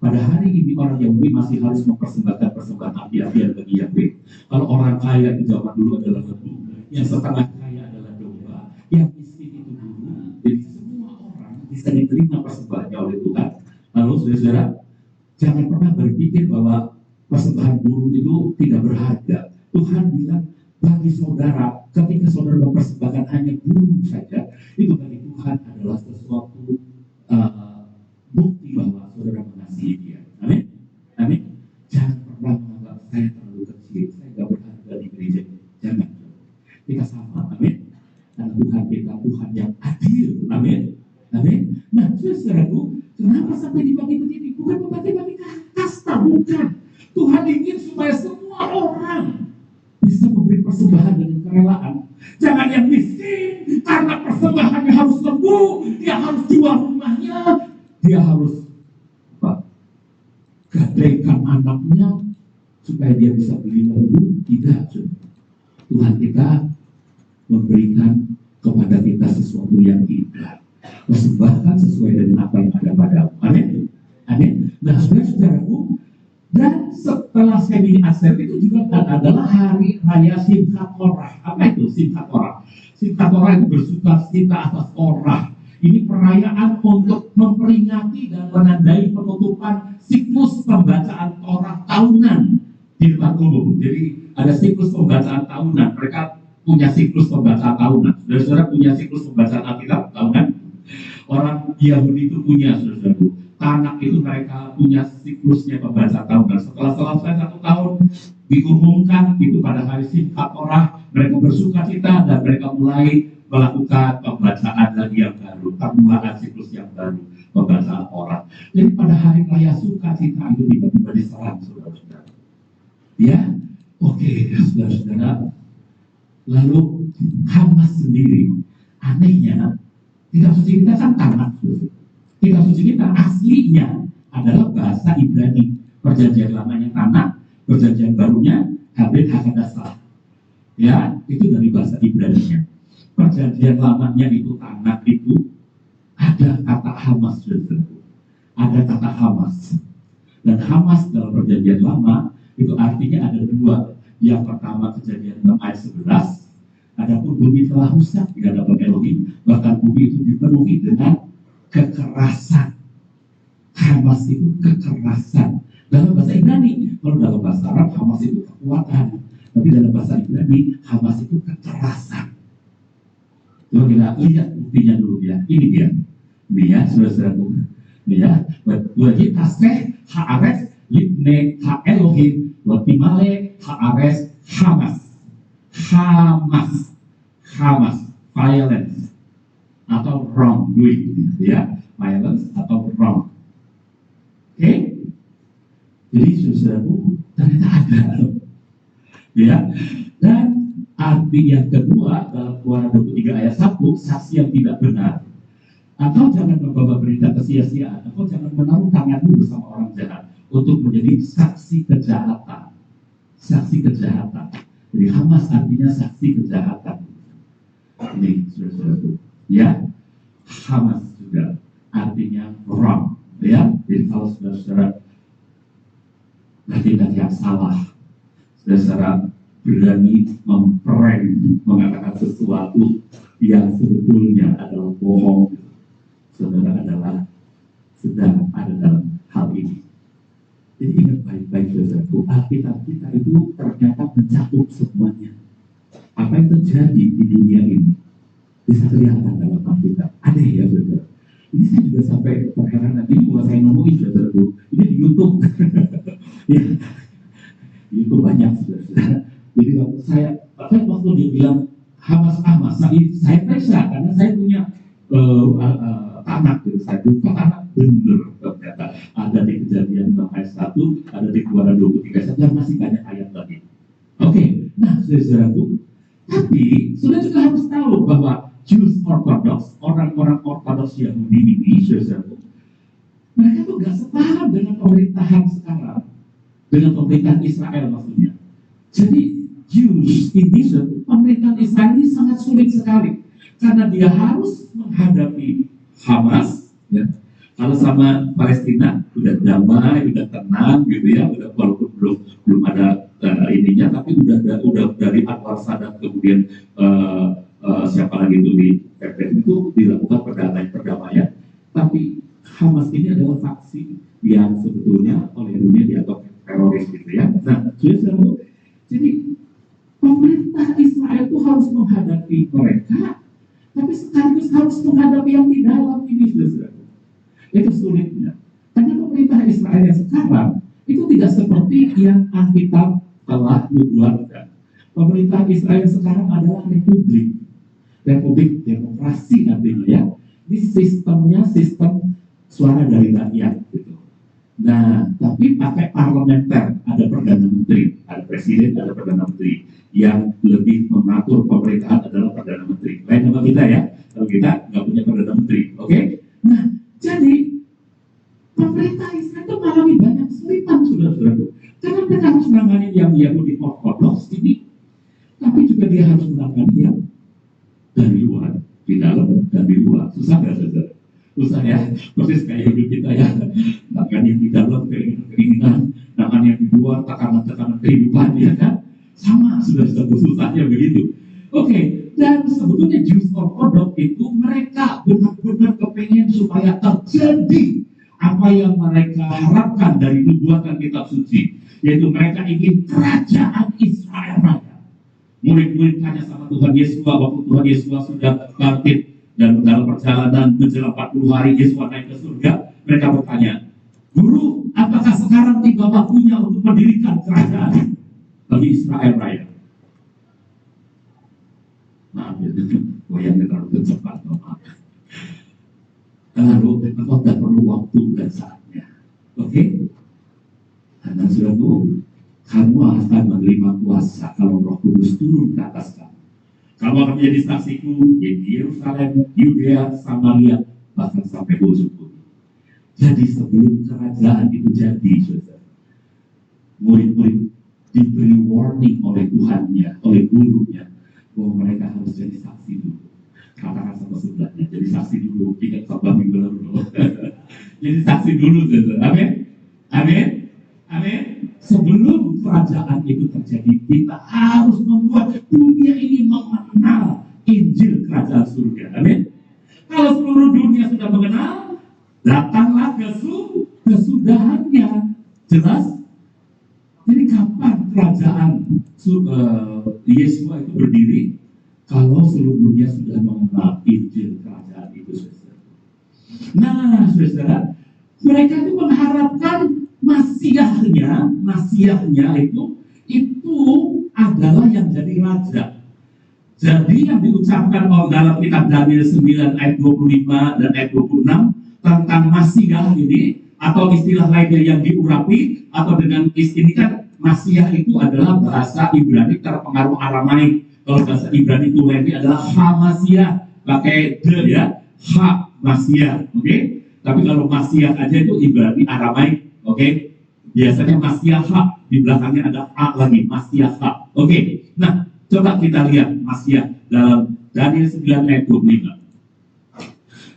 Pada hari ini orang Yahudi masih harus mempersembahkan persembahan api-apian bagi Yahweh. Kalau orang kaya di zaman dulu adalah lembu, yang setengah kaya adalah domba, yang miskin itu guru. Jadi semua orang bisa diterima persembahannya oleh Tuhan. Lalu saudara, jangan pernah berpikir bahwa persembahan guru itu tidak berharga. Tuhan bilang bagi saudara, ketika saudara mempersembahkan hanya burung saja, itu bagi Tuhan adalah sesuatu bukti bahwa saudara mengasihi Dia. Amin. Amin. Jangan pernah menganggap saya terlalu kecil, saya nggak berharga di gereja. Jangan. Kita sama. Amin. Karena Tuhan kita Tuhan yang adil. Amin. Amin. Nah, saudaraku, kenapa sampai dibagi begini? Bukan membagi-bagi kasta, bukan. Tuhan ingin supaya semua orang bisa memberi persembahan dengan kerelaan. Jangan yang miskin karena persembahannya harus sembuh, dia harus jual rumahnya, dia harus gadaikan anaknya supaya dia bisa beli lembu. Tidak. Tuhan kita memberikan kepada kita sesuatu yang indah. Persembahkan sesuai dengan apa yang ada padamu. Amin. Amin. Nah, saudara-saudaraku, dan setelah Semi Aser itu juga adalah hari raya Simchat Torah. Apa itu Simchat Torah? Simchat Torah itu bersuka cita atas Torah. Ini perayaan untuk memperingati dan menandai penutupan siklus pembacaan Torah tahunan di tempat umum. Jadi ada siklus pembacaan tahunan. Mereka punya siklus pembacaan tahunan. Saudara-saudara punya siklus pembacaan Alkitab tahunan. Orang Yahudi itu punya, saudara-saudara. Tanak itu mereka punya siklusnya pembacaan tahunan. Setelah selesai 1 tahun diumumkan itu pada hari Simchat Torah, mereka bersuka cita dan mereka mulai melakukan pembacaan lagi yang baru, permulaan siklus yang baru, pembacaan Torah. Jadi pada hari raya sukacita itu tiba-tiba diserang, saudara-saudara. Ya, oke, saudara-saudara. Lalu Hamas sendiri, anehnya, kitab suci kita kan Tanakh. Kitab suci kita aslinya adalah bahasa Ibrani. Perjanjian lamanya Tanakh, perjanjian barunya Habrit Hakadassah. Ya, itu dari bahasa Ibrani-nya. Perjanjian lamanya itu Tanakh itu ada kata Hamas, ada kata Hamas. Dan Hamas dalam perjanjian lama itu artinya ada 2. Yang pertama Kejadian 6 ayat 11. Adapun bumi telah rusak di hadapan Elohim, bahkan bumi itu dipenuhi dengan kekerasan. Hamas itu kekerasan. Dalam bahasa Ibrani, kalau dalam bahasa Arab Hamas itu kekuatan, tapi dalam bahasa Ibrani Hamas itu kekerasan. Coba kita lihat buktinya dulu ya. Ini dia. Ini ya, saudara-saudaraku. Ini ya. Wajib tasbih haares libne ha Elohim watimale haares Hamas. Hamas, violence atau wrongdoing, ya, violence atau wrong. Oke? Jadi saudaraku, ternyata ada, ya. Dan arti yang kedua dalam Keluaran 23 ayat 1, saksi yang tidak benar. Atau jangan membawa berita kesia-siaan, atau jangan menaruh tanganmu bersama orang jahat untuk menjadi saksi kejahatan. Saksi kejahatan. Jadi Hamas artinya saksi kejahatan. Ini saudara-saudaraku, ya. Hamas juga artinya wrong, ya. Jadi kalau saudara-saudara bertindak yang salah, saudara-saudara berani memprank, mengatakan sesuatu yang sebetulnya adalah bohong, saudara adalah sedang ada dalam hal ini. Jadi ingat baik-baik saudaraku, Alkitab kita itu ternyata mencakup semuanya. Apa yang terjadi di dunia ini bisa kelihatan dalam Alkitab. Aneh ya saudara. Ini saya juga sampai terheran. Ini bukan saya ngomongin saudaraku, ini di YouTube. Ya, di YouTube banyak saudara. Jadi kalau saya waktu dia bilang Hamas, saya periksa karena saya punya Tanakh, gitu. Saya buka Tanakh, bener ternyata ada di Kejadian 6 ayat 1, ada di Keluaran 23 ayat 1, dan masih banyak ayat lagi. Oke, nah saudaraku, tapi sudah juga harus tahu bahwa Jews Orthodox, orang-orang Ortodoks Yahudi ini, saudaraku, mereka tuh gak sepaham dengan pemerintahan sekarang, dengan pemerintahan Israel maksudnya. Jadi Jews ini, pemerintahan Israel ini sangat sulit sekali karena dia harus menghadapi Hamas, ya. Kalau sama Palestina udah damai, udah tenang gitu ya, udah walaupun belum ada ininya, tapi udah dari Anwar Sadat kemudian siapa lagi itu di PP itu dilakukan perdamaian. Tapi Hamas ini adalah faksi yang sebetulnya oleh dunia dianggap teroris gitu ya. Nah, jadi pemerintah Israel itu harus menghadapi mereka, tapi sekaligus harus menghadapi yang di dalam ini, saudara. Itu sulitnya. Karena pemerintah Israel yang sekarang itu tidak seperti yang Alkitab telah nubuatkan. Pemerintah Israel sekarang adalah republik demokrasi nantinya ya. Ini sistemnya sistem suara dari rakyat gitu. Nah, tapi pakai parlementer, ada perdana menteri, ada presiden, ada perdana menteri. Yang lebih mengatur pemerintahan adalah perdana menteri. Lain sama kita ya, kalau kita nggak punya perdana menteri, oke? Nah, jadi pemerintah Israel itu mengalami banyak kesulitan, saudara-saudaraku. Karena mereka harus menangani yang Yahudi ortodoks ini, tapi juga dia harus menangani yang dari luar, di dalam dan di luar. Susah nggak, saudara? Susah ya, persis kayak hidup kita ya. Bahkan yang di dalam keinginan, bahkan yang di luar tekanan-tekanan kehidupan ya kan, sama sudah susahnya begitu. Oke, dan sebetulnya Jews Orthodox itu mereka benar-benar kepengen supaya terjadi apa yang mereka harapkan dari nubuatan kitab suci, yaitu mereka ingin kerajaan Israel raya. Murid-murid tanya sama Tuhan Yesus waktu Tuhan Yesus sudah bangkit dan dalam perjalanan menjelang 40 hari Yesus naik ke surga, mereka bertanya, Guru, apakah sekarang tiba waktunya untuk mendirikan kerajaan bagi Israel raya? Maaf ya, goyangnya terlalu cepat, maaf. Lalu, engkau tidak perlu waktu dan saatnya. Oke? Karena saudaraku, kamu akan menerima kuasa kalau Roh Kudus turun ke atas kamu. Kamu akan menjadi saksiku di Yerusalem, Yudea, Samaria, bahkan sampai ujung bumi. Jadi sebelum kerajaan itu jadi, saudara, murid-murid diberi warning oleh Tuhannya, oleh gurunya, bahwa mereka harus jadi saksi dulu. Katakan sama sebelahnya, jadi saksi dulu, ingat khotbah minggu lalu. Jadi saksi dulu, saudara. Amin? Amin? Amin? Sebelum kerajaan itu terjadi, kita harus membuat dunia ini mengenal Injil kerajaan surga. Amin? Kalau seluruh dunia sudah mengenal, datanglah kesudahannya. Jelas? Jadi kapan kerajaan Yesua itu berdiri? Kalau seluruh dunia sudah mengenal Injil kerajaan itu, saudara. Nah, saudara, mereka itu mengharapkan Masiahnya itu adalah yang jadi raja. Jadi yang diucapkan dalam kitab Daniel 9 ayat 25 dan ayat 26 tentang Masiah ini, atau istilah lainnya yang diurapi, atau dengan istilah kan Masiah itu adalah bahasa Ibrani terpengaruh Aramaik. Kalau bahasa Ibrani itu adalah Ha-Masiah, pakai de ya, Ha-Masiah, oke? Tapi kalau Masiah aja itu Ibrani Aramaik. Oke, biasanya Masiah, di belakangnya ada A lagi, Masiah. Oke, nah coba kita lihat Masiah dalam Daniel 9 ayat 25.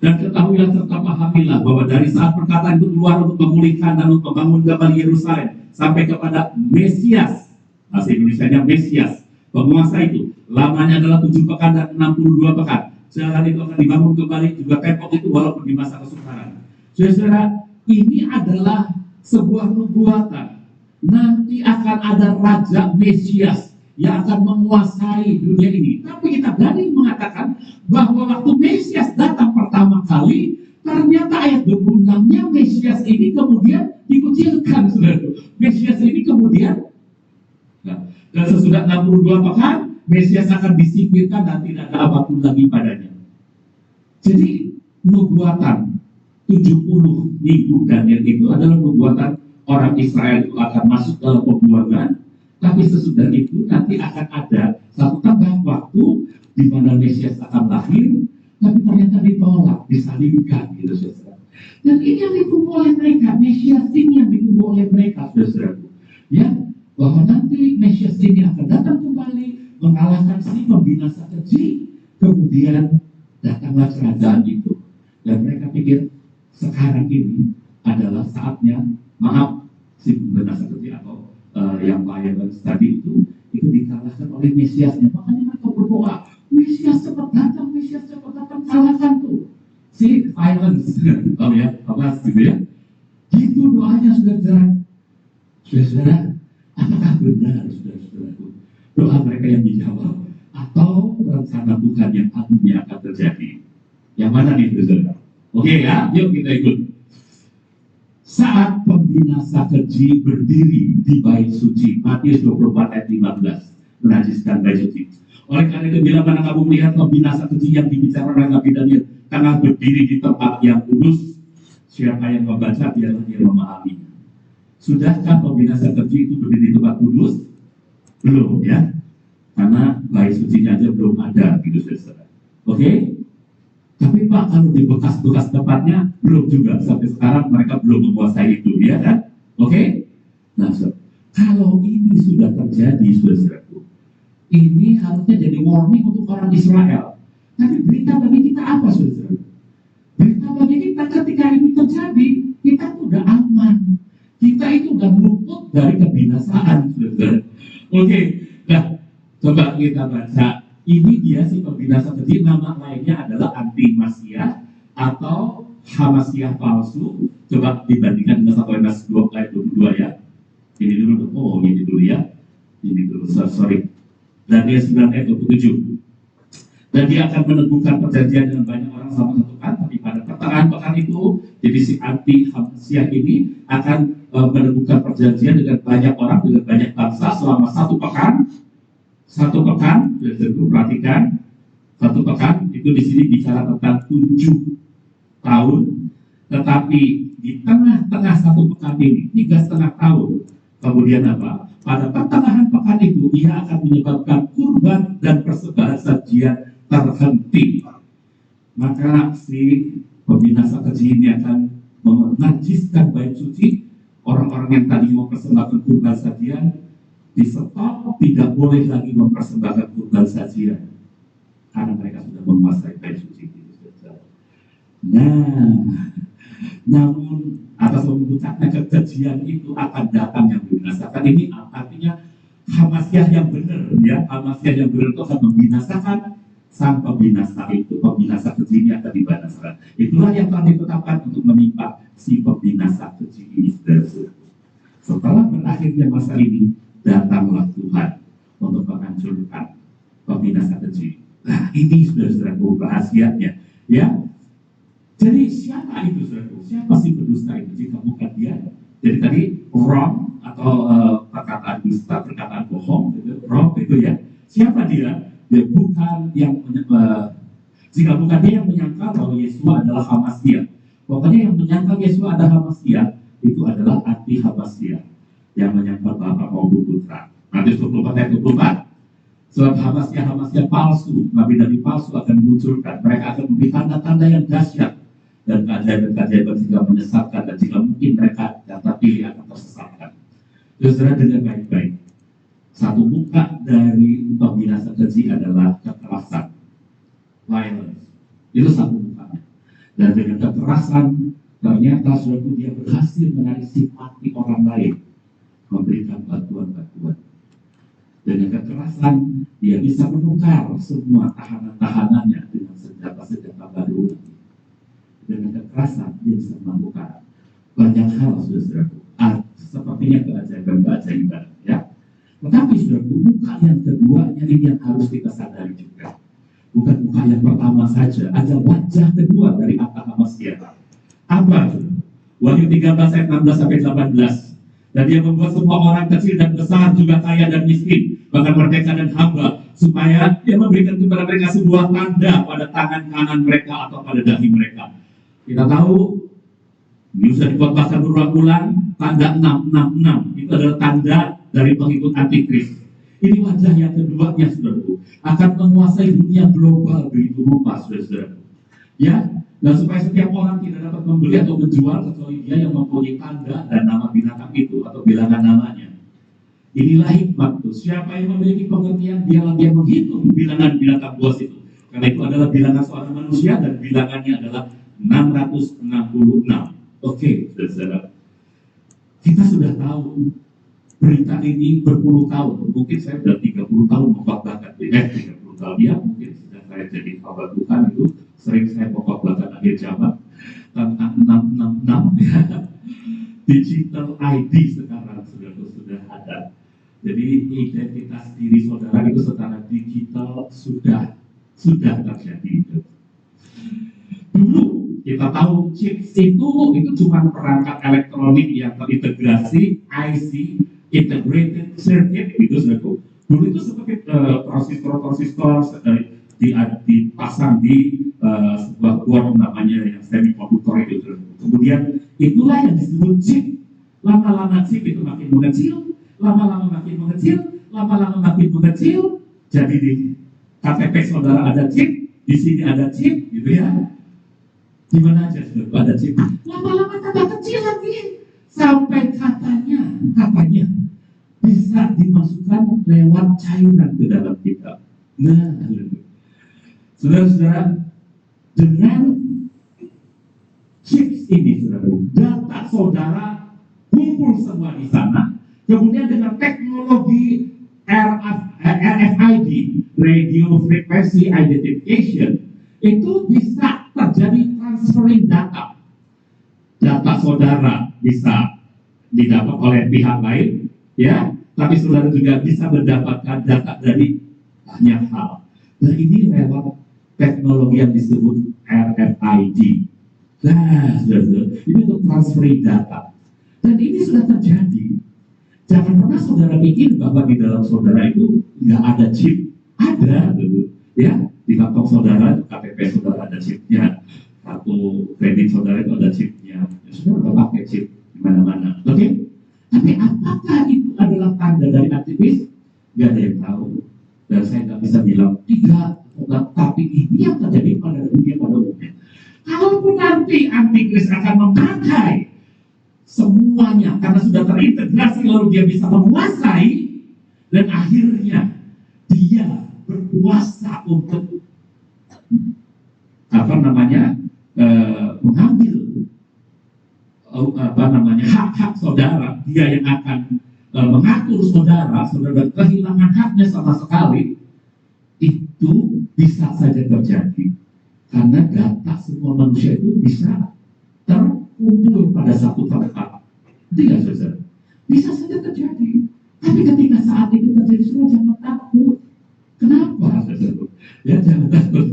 Dan ketahuilah serta pahamilah bahwa dari saat perkataan itu keluar untuk memulihkan dan untuk membangun kembali Yerusalem sampai kepada Mesias, bahasa Indonesianya Mesias, penguasa itu, lamanya adalah 7 pekan dan 62 pekan. Jalan itu akan dibangun kembali, juga tembok itu walaupun di masa kesukaran. Saudara, ini adalah sebuah nubuatan. Nanti akan ada Raja Mesias yang akan menguasai dunia ini. Tapi kita berani mengatakan bahwa waktu Mesias datang pertama kali, ternyata ayat 26-nya Mesias ini kemudian dikucilkan, saudara. Mesias ini kemudian, dan sesudah 62 pekan, Mesias akan disingkirkan dan tidak ada apapun lagi padanya. Jadi nubuatan 70 minggu Daniel itu adalah nubuatan orang Israel itu akan masuk dalam pembuangan, tapi sesudah itu nanti akan ada satu tenggang waktu di mana Mesias akan lahir, tapi ternyata ditolak, disalibkan gitu, saudara. Dan ini yang ditunggu oleh mereka, Mesias ini yang ditunggu oleh mereka, saudara. Ya, bahwa nanti Mesias ini akan datang kembali, mengalahkan si pembinasa keji, kemudian datanglah kerajaan itu. Dan mereka pikir sekarang ini adalah saatnya, maaf, si pembinasa keji atau yang lain tadi itu dikalahkan oleh Mesiasnya. Makanya mereka berdoa, Mesias cepat datang, kalahkan tuh si violence, tahu ya, apa gitu ya? Gitu doanya, saudara. Saudara, apakah benar, saudara-saudaraku, doa mereka yang dijawab, atau rencana Tuhan yang akhirnya akan terjadi. Yang mana nih, saudara? Oke ya, yuk kita ikut. Saat pembinasa keji berdiri di bait suci, Matius 24 ayat 15, menajiskan bait suci. Oleh karena itu, bila mana kamu melihat pembinasa keji yang dibicarakan Nabi Daniel tengah berdiri di tempat yang kudus, siapa yang membaca, biarlah dia memahami. Sudahkah pembinasa keji itu berdiri di tempat kudus? Belum ya, karena bait sucinya aja belum ada, gitu saudara. Oke? Tapi Pak, kalau di bekas-bekas tempatnya belum juga, sampai sekarang mereka belum menguasai itu, ya kan? Oke? Nah, kalau ini sudah terjadi, saudara-saudaraku, ini harusnya jadi warning untuk orang Israel. Tapi berita bagi kita apa, saudara? Berita bagi kita ketika ini terjadi, kita itu udah aman. Kita itu udah luput dari kebinasaan, saudara. Oke, nah, coba kita baca. Ini dia si pembinasa keji, nama lainnya adalah Anti-Masiah atau Hamasiah palsu. Coba dibandingkan dengan 1 Yohanes 2 ayat 22 ya. Ini dulu, oh ini dulu ya. Ini dulu, sorry. Dan dia 9 ayat 27. Dan dia akan meneguhkan perjanjian dengan banyak orang sama satu pekan, tapi pada pertengahan pekan itu, jadi si Anti-Hamasiah ini akan meneguhkan perjanjian dengan banyak orang, dengan banyak bangsa selama 1 pekan. 1 pekan, perhatikan, 1 pekan itu di sini bicara tentang 7 tahun, tetapi di tengah-tengah 1 pekan ini, 3,5 tahun, kemudian apa? Pada pertengahan pekan itu, ia akan menyebabkan kurban dan persembahan sajian terhenti. Maka si pembinasa keji ini akan menajiskan bait suci. Orang-orang yang tadi mempersembahkan kurban sajian di stop, tidak boleh lagi mempersembahkan kurban sajian karena mereka sudah menguasai bait suci itu. Nah, namun atas memuncaknya kekejian itu akan datang yang membinasakan. Ini artinya Hamasiah yang benar, ya. Hamasiah yang benar itu akan membinasakan sang pembinasa itu. Pembinasa keji ini akan dibinasakan. Itulah yang telah ditetapkan untuk menimpa si pembinasa keji ini. Setelah berakhirnya masa ini, datanglah Tuhan untuk menghancurkan pembinasa keji. Nah, ini saudara-saudara rahasianya, ya. Jadi siapa itu, saudara? Siapa sih pendusta itu jika bukan dia? Jadi tadi wrong atau perkataan dusta, perkataan bohong, gitu, wrong itu ya. Siapa dia? Dia bukan yang jika bukan dia yang menyangka bahwa Yesus adalah Hamasiah. Pokoknya yang menyangka Yesus adalah Hamasiah itu adalah Anti-Hamasiah yang menyangka Bapa maupun Putra. Matius 24 ayat 24. Sebab Hamasiah palsu, nabi-nabi palsu akan dimunculkan. Mereka akan memberi tanda-tanda yang dahsyat dan keajaiban-keajaiban sehingga menyesatkan, dan jika mungkin mereka yang terpilih akan tersesatkan. Saudara dengar baik-baik. Satu muka dari pembinasa keji adalah kekerasan, violence. Itu satu muka. Dan dengan kekerasan ternyata suatu dia berhasil menarik simpati orang lain, memberikan bantuan-bantuan. Dengan kekerasan dia bisa menukar semua tahanan-tahanannya dengan senjata-senjata baru. Dengan kekerasan dia bisa melakukan banyak hal, saudara-saudaraku. Sepertinya keajaiban-keajaiban, ya. Tetapi saudaraku, muka yang keduanya ini yang harus kita sadari juga. Bukan muka yang pertama saja, ada wajah kedua dari Anti-Hamasiah. Apa? Wahyu 13 ayat 16 sampai 18. Dan dia membuat semua orang kecil dan besar, juga kaya dan miskin, bahkan merdeka dan hamba, supaya dia memberikan kepada mereka sebuah tanda pada tangan kanan mereka atau pada dahi mereka. Kita tahu, ini sudah dikotbahkan berulang-ulang, tanda 666, itu adalah tanda dari pengikut antikris. Ini wajah yang keduanya, saudaraku, akan menguasai dunia global begitu rupa, saudara-saudara. Ya, dan supaya setiap orang tidak dapat membeli atau menjual kecuali dia yang mempunyai tanda dan nama binatang itu atau bilangan namanya. Inilah hikmat itu. Siapa yang memiliki pengertian, dialah dia menghitung bilangan binatang buas itu. Karena itu adalah bilangan seorang manusia dan bilangannya adalah 666. Oke, saudara. Kita sudah tahu berita ini berpuluh tahun. Mungkin saya sudah 30 tahun mengkhotbahkan. 30 tahun ya, mungkin sejak saya jadi hamba Tuhan itu sering saya mengkhotbahkan akhir zaman tentang 666 ya. Digital ID sekarang sudah ada. Jadi identitas diri saudara itu secara digital sudah terjadi. Dulu kita tahu chips itu cuma perangkat elektronik yang terintegrasi IC, integrated circuit gitu saudara. Dulu itu seperti transistor dipasang di sebuah board namanya yang semikonduktor itu. Kemudian itulah yang disebut chip. Lama-lama chip itu makin mengecil, lama-lama makin mengecil, lama-lama makin mengecil. Jadi di KTP saudara ada chip, di sini ada chip, gitu ya. Di mana aja sudah ada chip. Lama-lama tambah kecil lagi, sampai katanya bisa dimasukkan lewat cairan ke dalam kita. Nah, saudara-saudara, dengan chips ini, saudara, data saudara kumpul semua di sana. Kemudian dengan teknologi RFID, Radio Frequency Identification, itu bisa terjadi transferring data. Data saudara bisa didapat oleh pihak lain, ya, tapi saudara juga bisa mendapatkan data dari banyak hal. Nah, ini lewat teknologi yang disebut RFID. Nah, saudara, ini untuk transferring data. Dan ini sudah terjadi. Jangan pernah saudara pikir bahwa di dalam saudara itu nggak ada chip. Ada, gitu. Ya, di kantong saudara, KTP saudara ada chipnya. Kartu kredit saudara itu ada chipnya. Ya, saudara udah pakai chip di mana-mana. Oke? Tapi apakah itu adalah tanda dari aktivis? Nggak ada yang tahu. Dan saya nggak bisa bilang tidak. Tapi ini yang terjadi pada dunia pada umumnya. Kalaupun nanti antikris akan memakai semuanya karena sudah terintegrasi, lalu dia bisa menguasai, dan akhirnya dia berkuasa untuk mengambil hak-hak saudara. Dia yang akan mengatur saudara kehilangan haknya sama sekali. Itu bisa saja terjadi karena data semua manusia itu bisa terkumpul pada satu tempat. Tidak, saudara, bisa saja terjadi. Tapi ketika saat itu terjadi, saudara jangan takut. Kenapa, saudara? Ya, jangan takut.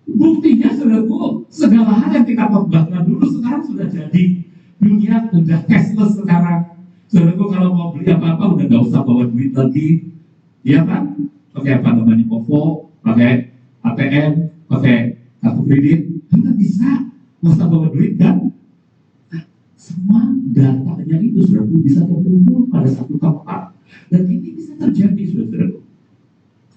Buktinya, saudaraku, segala hal yang kita perbuatkan dulu sekarang sudah jadi. Dunia sudah cashless sekarang. Saudaraku, kalau mau beli apa-apa udah nggak usah bawa duit lagi, ya kan? Pakai apa namanya, OVO, pakai ATM, pakai kartu kredit, kita bisa nggak usah bawa duit kan? Nah, semua datanya itu sudah bisa terkumpul pada satu tempat, dan ini bisa terjadi, saudara.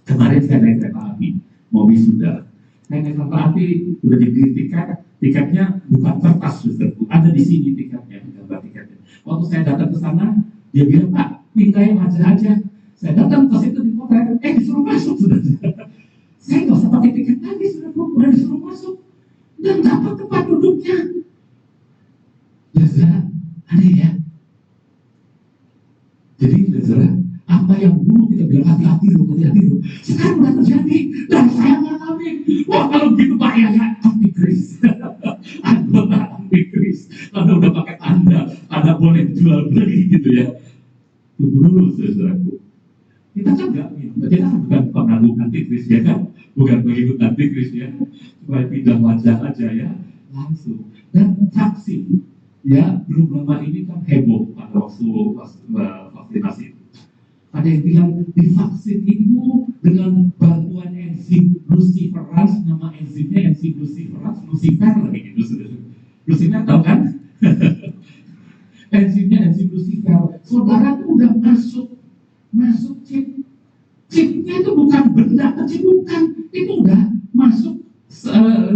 Kemarin saya naik kereta api, mau wisuda. Naik kereta api udah dibeli tiketnya bukan kertas, saudara. Ada di sini tiketnya, gambar tiketnya. Waktu saya datang ke sana, dia bilang, Pak, pindahin aja. Saya datang ke situ di hotel, disuruh masuk, sudah. Saya nggak usah pakai tiket lagi, sudah, udah disuruh masuk dan dapat tempat duduknya. Saudara, aneh ya. Jadi, saudara, apa yang dulu kita bilang hati-hati loh, sekarang udah terjadi dan saya ngalamin. Wah, kalau gitu bahayanya antikris. Anda antikris, Anda udah pakai Anda boleh jual beli gitu ya. Tunggu dulu, saudaraku. Kita kan bukan pengagum antikris, ya kan? Bukan pengikut antikris, ya. Supaya pindah wajah aja, ya, langsung. Dan vaksin, ya, belum lama ini kan heboh pada waktu vaksinasi. Ada yang bilang divaksin itu dengan bantuan enzim luciferase, nama enzimnya enzim luciferase, lucifer lagi gitu. Lucifer tahu kan? Enzimnya enzim lucifer. Saudara tuh udah masuk chipnya itu bukan benda kecil, bukan, itu udah masuk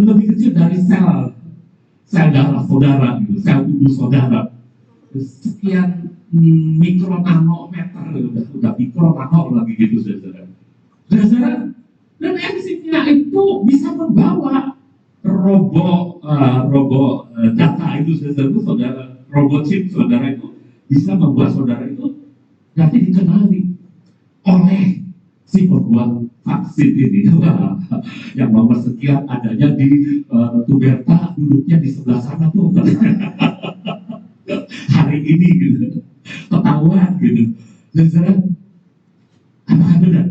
lebih kecil dari sel darah saudara, gitu, sel tubuh saudara, sekian mikronanometer, udah mikronano lagi gitu, saudara. Dan enzimnya itu bisa membawa robot data itu, saudara, robot chip saudara itu bisa membuat saudara itu nanti dikenali oleh si pembuat vaksin ini. Yang nomor sekian adanya di Tuberta, duduknya di sebelah sana tuh. Hari ini gitu, ketahuan gitu. Saudara, apakah benar?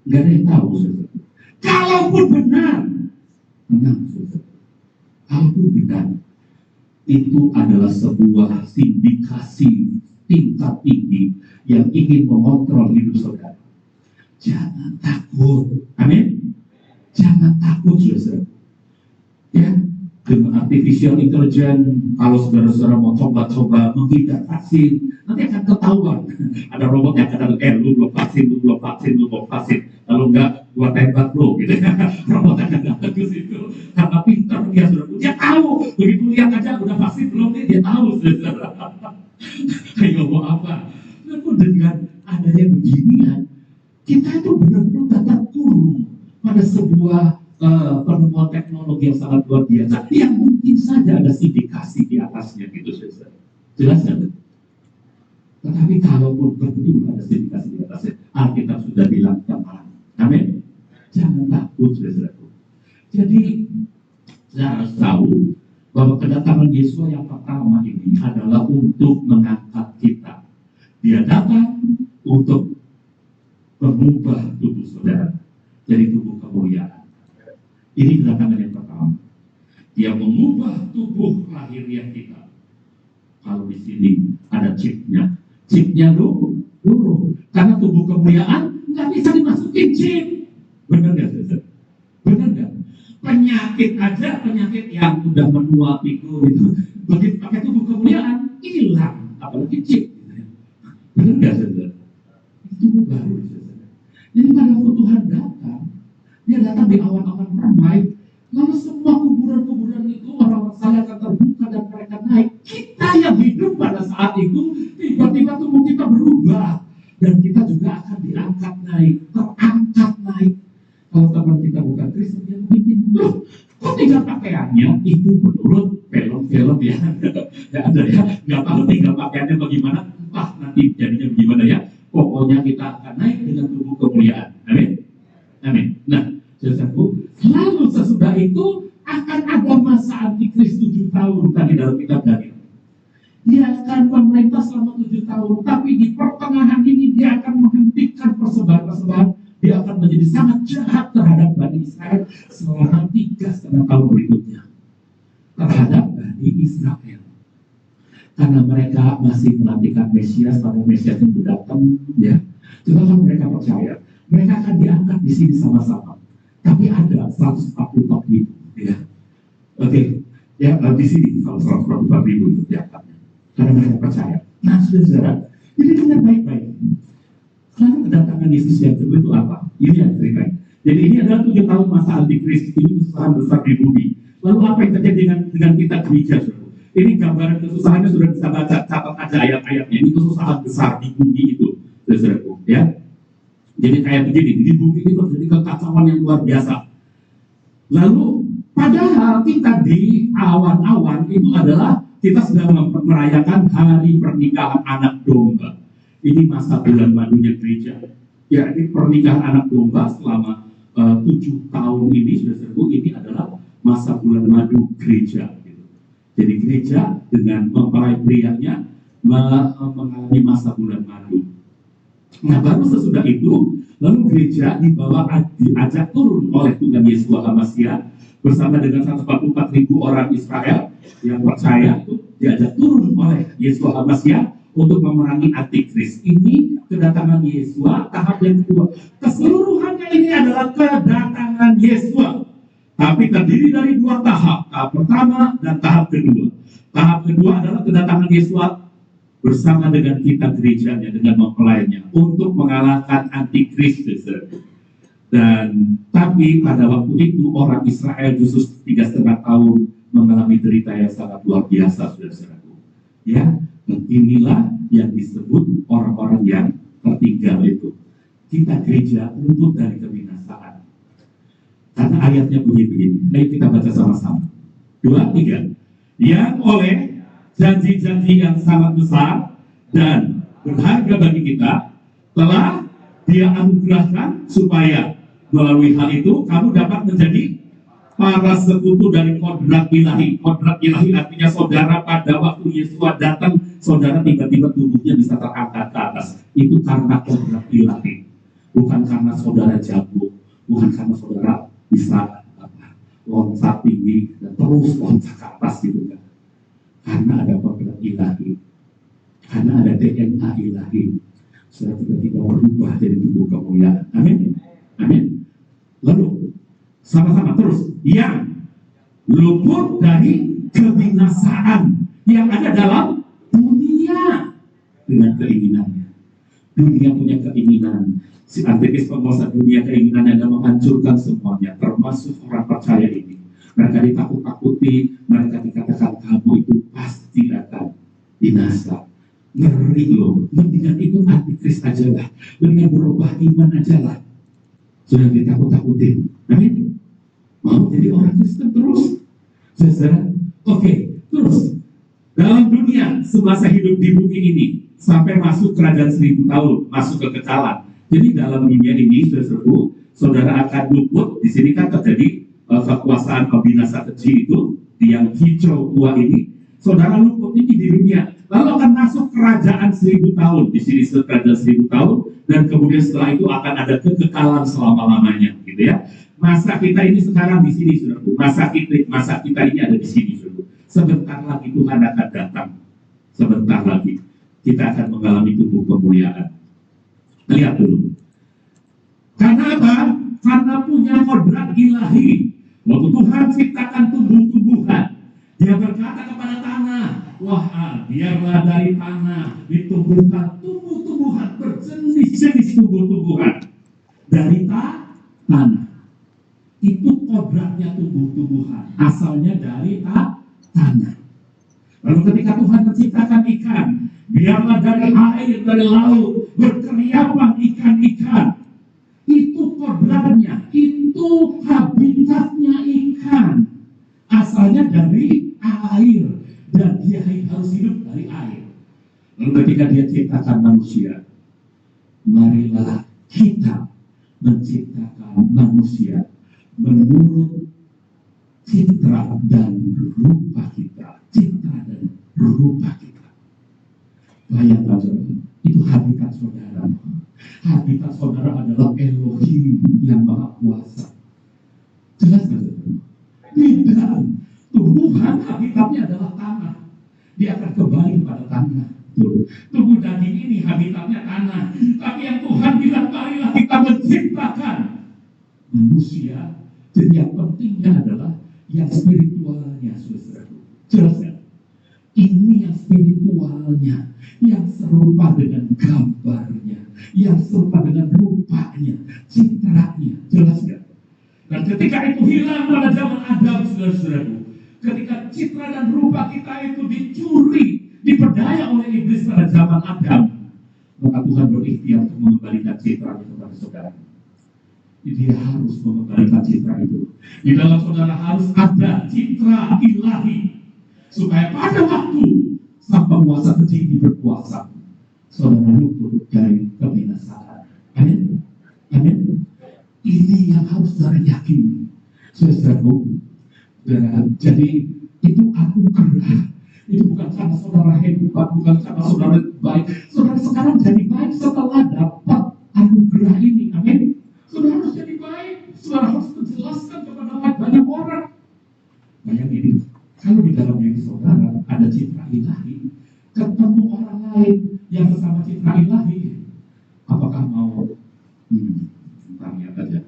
Nggak ada yang tahu, saudara. Kalaupun benar, tenang, saudara. Kalaupun benar, itu adalah sebuah sindikasi tingkat tinggi yang ingin mengontrol hidup saudara. Jangan takut, amin. Jangan takut, saudara. Ya, dengan artificial intelligence, kalau saudara-saudara mau coba-coba menghindar vaksin, nanti akan ketahuan. Ada robot yang akan lu belum vaksin, lu belum vaksin, lu belum vaksin. Kalau enggak, gua tembak lu, gitu. Robot akan datang ke situ. Karena pintar dia sudah, dia tahu. Begitu lihat aja udah vaksin belum nih, dia tahu. Ayo mau apa? Lalu dengan adanya beginian, kita itu benar-benar datang turun pada sebuah penemuan teknologi yang sangat luar biasa yang mungkin saja ada sindikasi di atasnya gitu, saudara. Jelas kan? Tetapi kalaupun betul ada sindikasi di atasnya, Alkitab sudah bilang tenang. Amin. Jangan takut, saudara. Jadi saya harus tahu bahwa kedatangan Yesus yang pertama ini adalah untuk mengangkat kita. Dia datang untuk mengubah tubuh saudara jadi tubuh kemuliaan. Ini kedatangan yang pertama. Dia mengubah tubuh lahiriah kita. Kalau di sini ada chipnya, chipnya dulu, karena tubuh kemuliaan nggak bisa dimasukin chip. Benar nggak, saudara? Benar nggak? Penyakit aja, penyakit yang udah menua pikul itu, begitu pakai tubuh kemuliaan hilang, apalagi chip. Benar nggak, saudara? Itu tubuh baru, saudara. Jadi pada waktu Tuhan datang, dia datang di awan-awan ramai, lalu semua kuburan-kuburan itu orang-orang saleh akan terbuka dan mereka naik. Kita yang hidup pada saat itu, tiba-tiba tubuh kita berubah dan kita juga akan diangkat naik, terangkat naik. Kalau teman kita bukan Kristen, dia mungkin loh, kok tinggal pakaiannya itu menurut film-film ya, ya ada ya, nggak tahu tinggal pakaiannya bagaimana, entah nanti jadinya bagaimana ya. Pokoknya kita akan naik dengan tubuh kemuliaan. Amin. Amin. Nah, saudaraku, lalu sesudah itu akan ada masa antikris 7 tahun tadi dalam kitab Daniel. Dia akan memerintah selama 7 tahun, tapi di pertengahan ini dia akan menghentikan persembahan-persembahan. Dia akan menjadi sangat jahat terhadap Bani Israel selama 3,5 tahun berikutnya. Terhadap Bani Israel. Karena mereka masih menantikan Mesias, pada Mesias itu datang, ya. Coba kalau mereka percaya, mereka akan diangkat di sini sama-sama. Tapi ada 144 ribu, ya. Oke, ya di sini kalau 144 ribu itu diangkatnya. Karena mereka percaya. Nah, saudara, jadi dengar baik-baik. Lalu kedatangan Yesus yang kedua itu apa? Ini yang ceritanya. Jadi ini adalah 7 tahun masa antikris, ini kesusahan besar di bumi. Lalu apa yang terjadi dengan kita gereja? Ini gambaran kesusahannya sudah bisa baca, catat aja ayat-ayatnya. Ini kesusahan besar di bumi itu, saudaraku, ya. Jadi kayak begini, di bumi itu terjadi kekacauan yang luar biasa. Lalu padahal kita di awan-awan itu adalah kita sedang merayakan hari pernikahan anak domba. Ini masa bulan madunya gereja. Ya, ini pernikahan anak domba selama 7 tahun ini, saudaraku, ini adalah masa bulan madu gereja. Jadi gereja dengan mempelai prianya mengalami masa bulan madu. Nah, baru sesudah itu, lalu gereja diajak turun oleh Tuhan Yesus HaMasiah bersama dengan 144 ribu orang Israel yang percaya itu diajak turun oleh Yesus HaMasiah untuk memerangi antikris. Ini kedatangan Yesus, tahap yang kedua. Keseluruhannya ini adalah kedatangan Yesus. Tapi terdiri dari 2 tahap. Tahap pertama dan tahap kedua. Tahap kedua adalah kedatangan Yesus bersama dengan kita gerejanya, dengan mempelainya, untuk mengalahkan antikristus. Dan tapi pada waktu itu orang Israel justru 3,5 tahun mengalami derita yang sangat luar biasa, saudara-saudaraku. Ya, dan inilah yang disebut orang-orang yang tertinggal itu. Kita gereja luput dari kebinasaan. Karena ayatnya begini. Ayo kita baca sama-sama. 2, 3. Yang oleh janji-janji yang sangat besar dan berharga bagi kita telah Dia anugerahkan supaya melalui hal itu kamu dapat menjadi para sekutu dari kodrat ilahi. Kodrat ilahi artinya saudara pada waktu Yesus datang, saudara tiba-tiba tubuhnya bisa terangkat ke atas. Itu karena kodrat ilahi. Bukan karena saudara jago, bukan karena saudara bisa loncat tinggi dan terus loncat ke atas gitu kan. Karena ada kodrat ilahi, karena ada DNA ilahi, sudah tiba-tiba berubah jadi tubuh kemuliaan. Amin, amin. Lalu sama-sama terus, yang luput dari kebinasaan yang ada dalam dunia dengan keinginannya. Dunia punya keinginan. Si antikris penguasa dunia keinginannya adalah menghancurkan semuanya, termasuk orang percaya ini. Mereka ditakut-takuti, mereka dikatakan kamu itu pasti akan binasa. Ngeri loh, mendingan ikut antikris aja lah, mendingan berubah iman aja lah. Sudah ditakut-takutin, amin. Mau jadi orang Kristen terus, saudara. Oke, terus dalam dunia semasa hidup di bumi ini sampai masuk kerajaan 1000 tahun, masuk ke kekekalan. Jadi dalam dunia ini, saudara akan luput. Di sini kan terjadi kekuasaan binasa kecil itu, yang hijau tua ini. Saudara luput ini di dunia, lalu akan masuk kerajaan 1000 tahun. Di sini kerajaan 1000 tahun, dan kemudian setelah itu akan ada kekekalan selama-lamanya, gitu ya. Masa kita ini sekarang di sini, saudaraku. Masa kita ini ada di sini, saudaraku. Sebentar lagi Tuhan akan datang. Sebentar lagi kita akan mengalami tubuh kemuliaan. Lihat dulu. Karena apa? Karena punya kodrat ilahi. Waktu Tuhan ciptakan tumbuh-tumbuhan, Dia berkata kepada tanah, wah, biarlah dari tanah ditumbuhkan tumbuh-tumbuhan, berjenis-jenis tumbuh-tumbuhan dari tanah. Itu kodratnya tumbuh-tumbuhan, asalnya dari tanah. Lalu ketika Tuhan menciptakan ikan, biarlah dari air, dari laut berkeriapan ikan-ikan. Itu kodratnya, itu habitatnya ikan. Asalnya dari air, dan dia harus hidup dari air. Lalu ketika dia ciptakan manusia, marilah kita menciptakan manusia menurut citra dan rupa kita. Citra dan rupa kita. Bayangkan saudara, itu habitat saudara. Habitat saudara adalah Elohim yang Maha Kuasa. Jelas kan saudara? Tidak. Tumbuhan habitatnya adalah tanah. Dia akan kembali kepada tanah. Tubuh daging ini habitatnya tanah. Tapi yang Tuhan bilang, marilah kita menciptakan manusia. Jadi yang pentingnya adalah yang spiritualnya, saudara. Jelas kan? Ini yang spiritualnya, yang serupa dengan gambarnya, yang serupa dengan rupanya, citranya. Jelas kan? Dan ketika itu hilang pada zaman Adam, saudara-saudaraku, ketika citra dan rupa kita itu dicuri, diperdaya oleh iblis pada zaman Adam, maka Tuhan berikhtiar untuk mengembalikan citra itu kepada saudara. Dia harus mengembalikan citra itu. Di dalam saudara harus ada citra ilahi, supaya pada waktu sang penguasa kecil ini berkuasa, saudara luput dari kebinasaan. Amin. Amin. Ini yang harus saudara yakini, saudaraku. Jadi itu anugerah. Itu bukan karena saudara hebat, bukan karena saudara baik. Saudara sekarang jadi baik setelah dapat anugerah ini. Amin. Saudara harus jadi baik. Saudara harus menjelaskan kepada banyak orang. Bayangin, kalau di dalam diri saudara ada citra ilahi, ketemu orang lain yang sesama citra ilahi, apakah mau entar lihat aja,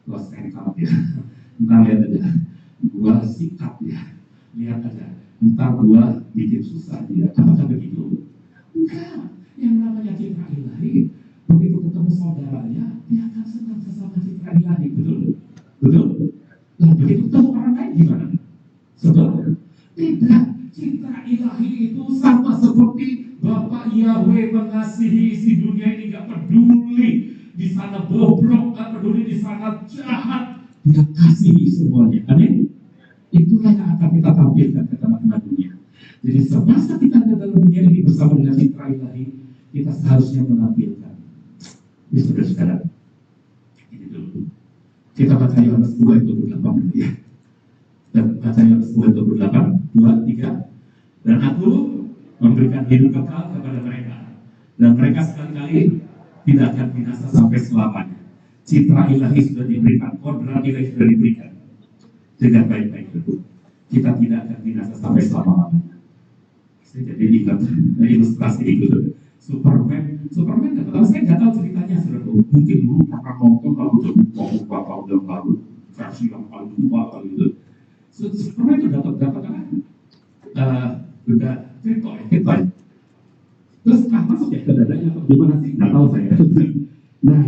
gua sekali ya, entar lihat aja, gua sikat ya, lihat aja, entar gua bikin susah dia, apakah begitu? Enggak. Yang namanya citra ilahi, begitu ketemu saudaranya, dia akan senang sesama citra ilahi. Betul? Betul? Nah, begitu ketemu orang lain gimana? Saudara, tidak. Citra ilahi itu sama seperti Bapak Yahweh mengasihi isi dunia ini, gak peduli di sana bobrok, gak peduli di sana jahat, Dia kasihi semuanya. Amin. Itulah yang akan kita tampilkan ke teman-teman dunia. Jadi semasa kita ada dalam dunia ini bersama dengan citra ilahi, kita seharusnya menampilkan. Ini saudara-saudara, ini dulu. Kita baca Yohanes 2 itu 8 ya. Dan baca yang 10:28, 2, 3. Dan aku memberikan hidup kekal kepada mereka, dan mereka sekali-kali tidak akan binasa sampai selamanya. Citra ilahi sudah diberikan, kodrat ilahi sudah diberikan dengan baik-baik itu. Kita tidak akan binasa sampai selama-lamanya. Saya jadi ingat ilustrasi itu. Superman kalau saya nggak tahu ceritanya, saudara. Mungkin dulu pernah nonton kalau udah lupa tahun yang lalu, versi yang paling tua kali itu. Superman itu dapat apa? Benda kripto ya. Terus masuk ya ke dadanya atau gimana sih? Nggak tahu saya. Nah,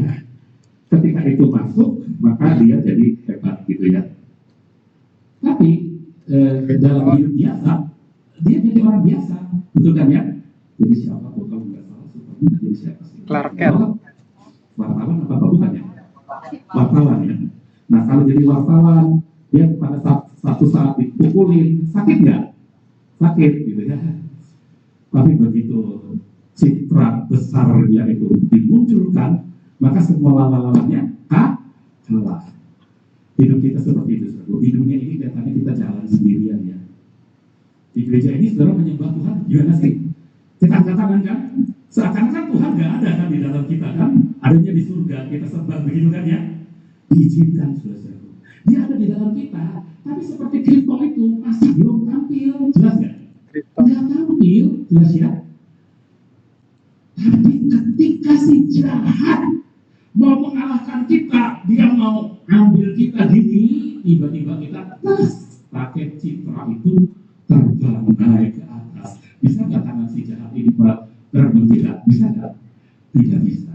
ketika itu masuk, maka dia jadi hebat gitu ya. Tapi dalam hidup biasa, dia jadi orang biasa, betul kan ya? Jadi siapa kalau nggak salah Superman jadi siapa sih? Clark Kent. Wartawan apa bukan ya? Wartawan ya. Nah kalau jadi wartawan, dia pada satu saat dipukulin, sakit nggak? Sakit gitu ya. Tapi begitu citra besarnya itu dimunculkan, maka semua lawan-lawannya kalah. Hidup kita seperti itu, saudara. Di dunia ini katanya kita jalan sendirian ya. Di gereja ini saudara menyembah Tuhan, gimana sih? Kita angkat tangan kan? Seakan-akan Tuhan nggak ada kan di dalam kita kan? Adanya di surga, kita sembah begitu kan ya? Diizinkan saudara. Dia ada di dalam kita, tapi seperti kripto itu masih belum tampil, jelas nggak? Nggak tampil, jelas ya? Tapi ketika si jahat mau mengalahkan kita, dia mau ambil kita gini, tiba-tiba kita pakai citra itu terbang naik ke atas. Bisa nggak tangan si jahat ini terbang tidak? Bisa nggak? Tidak bisa.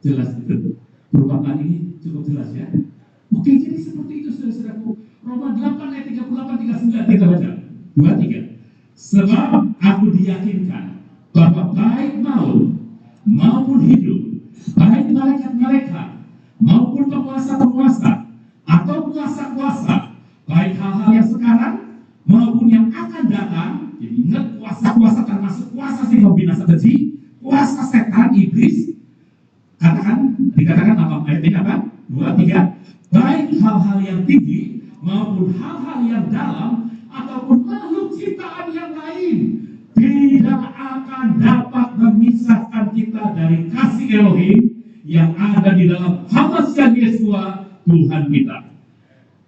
Jelas itu. Perumpamaan ini cukup jelas ya. Oke, jadi seperti itu saudara-saudaraku. Roma 8 ayat 38-39 kita baca. 2-3. Sebab aku diyakinkan bahwa baik maut maupun hidup, baik malaikat-malaikat maupun penguasa-penguasa atau kuasa-kuasa, baik hal-hal yang sekarang maupun yang akan datang. Jadi ingat, kuasa-kuasa termasuk kuasa si pembinasa keji, kuasa setan, iblis. Dikatakan dalam ayat ini apa? 2-3. Baik hal-hal yang tinggi maupun hal-hal yang dalam ataupun makhluk ciptaan yang lain tidak akan dapat memisahkan kita dari kasih Elohim yang ada di dalam Hamasiah Yesua Tuhan kita.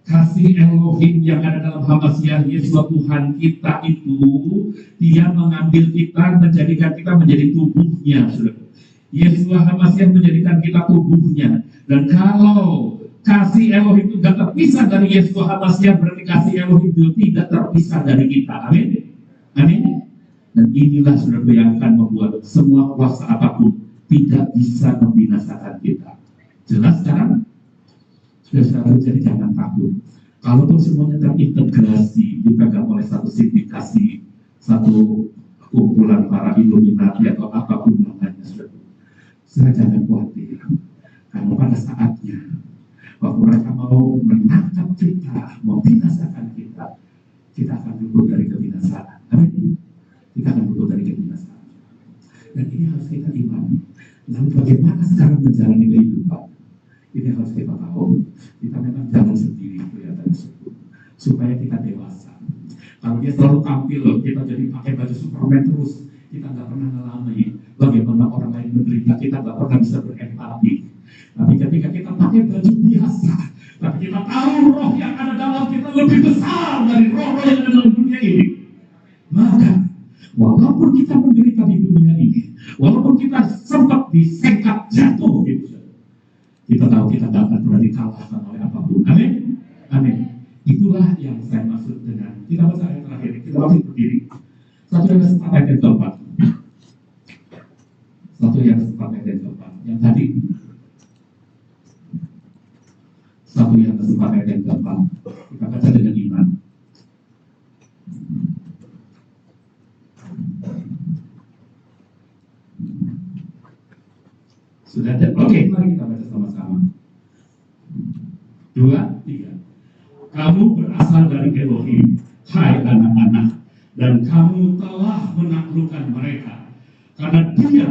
Kasih Elohim yang ada dalam Hamasiah Yesua Tuhan kita itu, dia mengambil kita, menjadikan kita menjadi tubuhnya. Yesua Hamasiah menjadikan kita tubuhnya. Dan kalau kasih Elohim itu tidak terpisah dari Yesua Hamasiah, berarti kasih Elohim itu tidak terpisah dari kita. Amin. Amin. Dan inilah saudara yang akan membuat semua kuasa apapun tidak bisa membinasakan kita. Jelas sekarang? Saudara, jadi jangan takut. Kalaupun semuanya terintegrasi, dipegang oleh satu sindikasi, satu kumpulan para Illuminati atau apapun namanya, saudara jangan khawatir. Karena pada saatnya, waktu mereka mau menangkap kita, mau binasakan kita, kita akan luput dari kebinasaan. Amin. Kita akan luput dari kebinasaan. Dan ini harus kita imani. Lalu bagaimana sekarang menjalani kehidupan? Ini harus kita tahu. Kita memang jalan sendiri kelihatan supaya kita dewasa. Kalau dia selalu tampil, kita jadi pakai baju Superman terus, kita nggak pernah ngalami bagaimana orang lain menderita, kita nggak pernah bisa berempati. Tapi ketika kita pakai baju biasa, tapi kita tahu roh yang ada dalam kita lebih besar dari roh-roh yang ada dalam dunia ini, maka walaupun kita menderita di dunia ini, walaupun kita sempat disengkat jatuh gitu, kita tahu kita tidak akan pernah dikalahkan oleh apapun. Amin. Amin. Itulah yang saya maksud dengan kita baca ayat terakhir. Kita masih berdiri. 1 Yohanes 4 ayat yang keempat. 1 Yohanes 4 ayat yang keempat. Yang tadi 1 Yohanes 4 ayat yang keempat. Kita baca dengan iman. Sudah ada? Oke, mari kita baca sama-sama. 2, 3. Kamu berasal dari Elohim, hai anak-anak, dan kamu telah menaklukkan mereka, karena Dia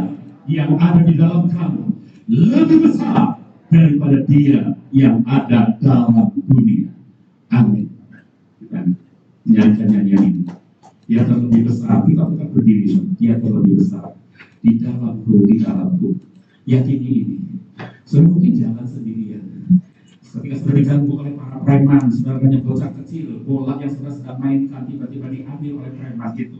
yang ada di dalam kamu lebih besar daripada dia yang ada dalam dunia. Amin. Dan menyanyikan nyanyian ini. Dia terlebih besar, kita tetap berdiri. Dia terlebih besar. Di dalamku. Yakini ini. Saudara mungkin jalan sendirian. Ketika saudara diganggu oleh para preman, saudara hanya bocah kecil, bola yang saudara sedang mainkan tiba-tiba diambil oleh preman itu.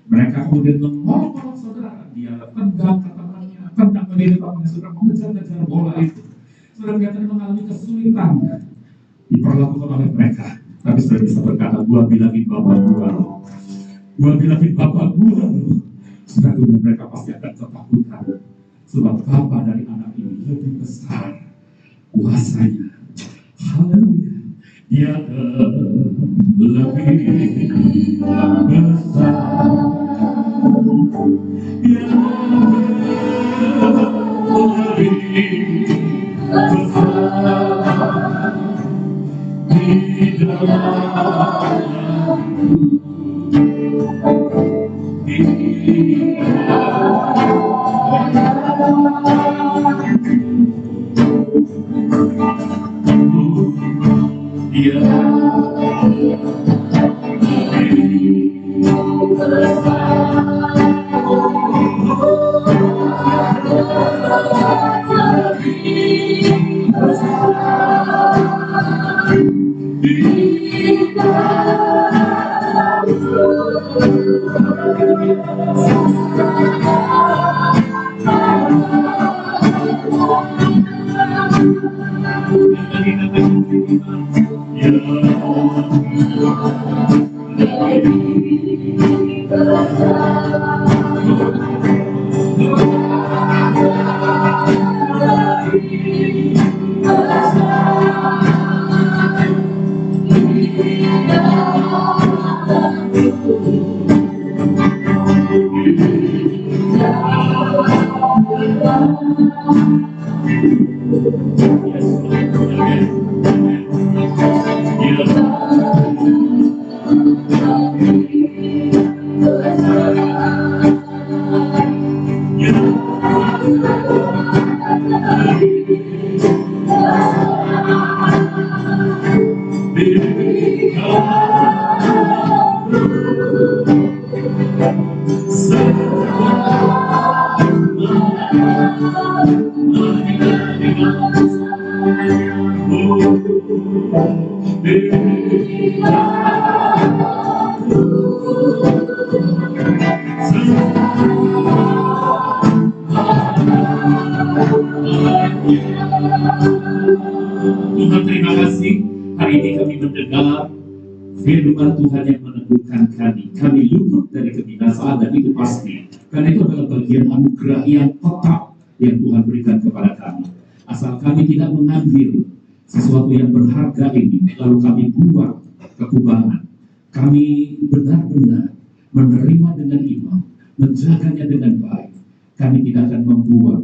Mereka kemudian mengolok-olok saudara, dia tendang ke temannya, tendang ke diri temannya, saudara mengejar-ngejar bola itu. Saudara kelihatannya mengalami kesulitan, diperlakukan oleh mereka. Tapi saudara bisa berkata, gua bilangin bapak gua loh. Gua bilangin bapak gua loh. Saudara, mereka pasti akan ketakutan. Sebab bapak dari anak ini lebih besar kuasanya. Haleluya. Dia lebih besar. Dia lebih besar. Di Tuhan, terima kasih. Hari ini kami mendengar firman Tuhan yang meneguhkan kami. Kami luput dari kebinasaan, dan itu pasti. Karena itu adalah bagian anugerah yang tetap yang Tuhan berikan kepada kami. Asal kami tidak mengambil sesuatu yang berharga ini, lalu kami buang ke kubangan. Kami benar-benar menerima dengan iman, menjaganya dengan baik. Kami tidak akan membuang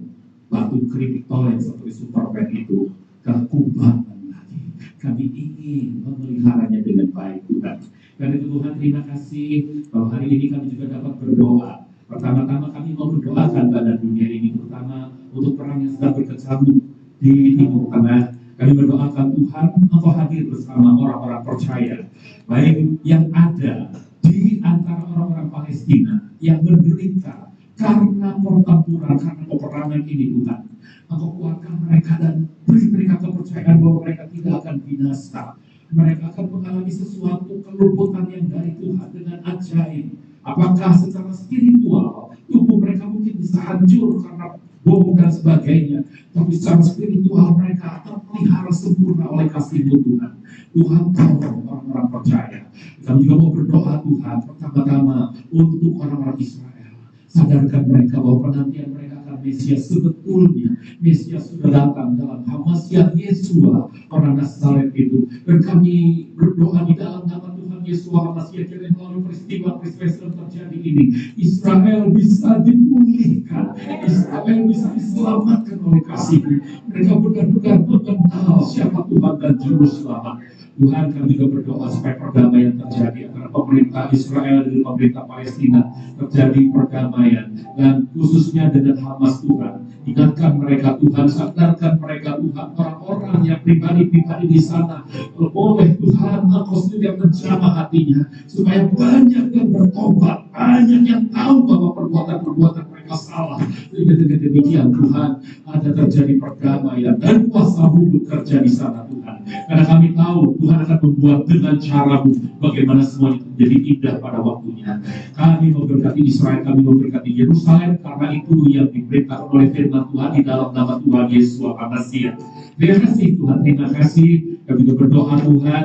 batu keripik yang seperti Superman itu ke kubangan lagi. Kami ingin memeliharanya dengan baik, Tuhan. Karena itu Tuhan, terima kasih bahwa hari ini kami juga dapat berdoa. Pertama-tama kami mau mendoakan badan dunia ini, terutama untuk perang yang sedang berkecamuk di Timur Tengah. Kami berdoakan Tuhan, Engkau hadir bersama orang-orang percaya, baik yang ada di antara orang-orang Palestina yang menderita karena pertempuran, karena peperangan ini, Tuhan. Engkau kuatkan mereka dan beri mereka kepercayaan bahwa mereka tidak akan binasa. Mereka akan mengalami sesuatu keluputan yang dari Tuhan dengan ajaib. Apakah secara spiritual tubuh mereka mungkin bisa hancur karena bom dan sebagainya, tapi secara spiritual mereka terpelihara sempurna oleh kasih-Mu, Tuhan. Tuhan, tolong orang-orang percaya. Kami juga mau berdoa, Tuhan, pertama-tama untuk orang-orang Israel. Sadarkan mereka bahwa penantian mereka akan Mesias sebetulnya. Mesias sudah datang dalam Hamasiah Yesua, orang Nazaret itu. Dan kami berdoa di dalam nama Tuhan Yesua Hamasiah, kiranya melalui peristiwa-peristiwa yang terjadi ini, Israel bisa dipulihkan, Israel bisa diselamatkan oleh kasih-Mu. Mereka benar-benar mengenal siapa Tuhan dan Juru Selamat. Tuhan, kami juga berdoa supaya perdamaian terjadi antara pemerintah Israel dan pemerintah Palestina, terjadi perdamaian, dan khususnya dengan Hamas Tuhan. Ingatkan mereka Tuhan, sadarkan mereka Tuhan, orang-orang yang pribadi-pribadi di sana, boleh Tuhan Engkau sendiri yang menjamah hatinya, supaya banyak yang bertobat, banyak yang tahu bahwa perbuatan-perbuatan mereka salah. Sehingga dengan demikian Tuhan, ada terjadi perdamaian dan kuasa-Mu bekerja di sana Tuhan. Karena kami tahu Tuhan akan membuat dengan cara-Mu bagaimana semuanya menjadi indah pada waktunya. Kami memberkati Israel, kami memberkati Yerusalem, karena itu yang diberitakan oleh firman Tuhan di dalam nama Tuhan Yesus Al-Masih. Terima kasih Tuhan, terima kasih. Kami juga berdoa Tuhan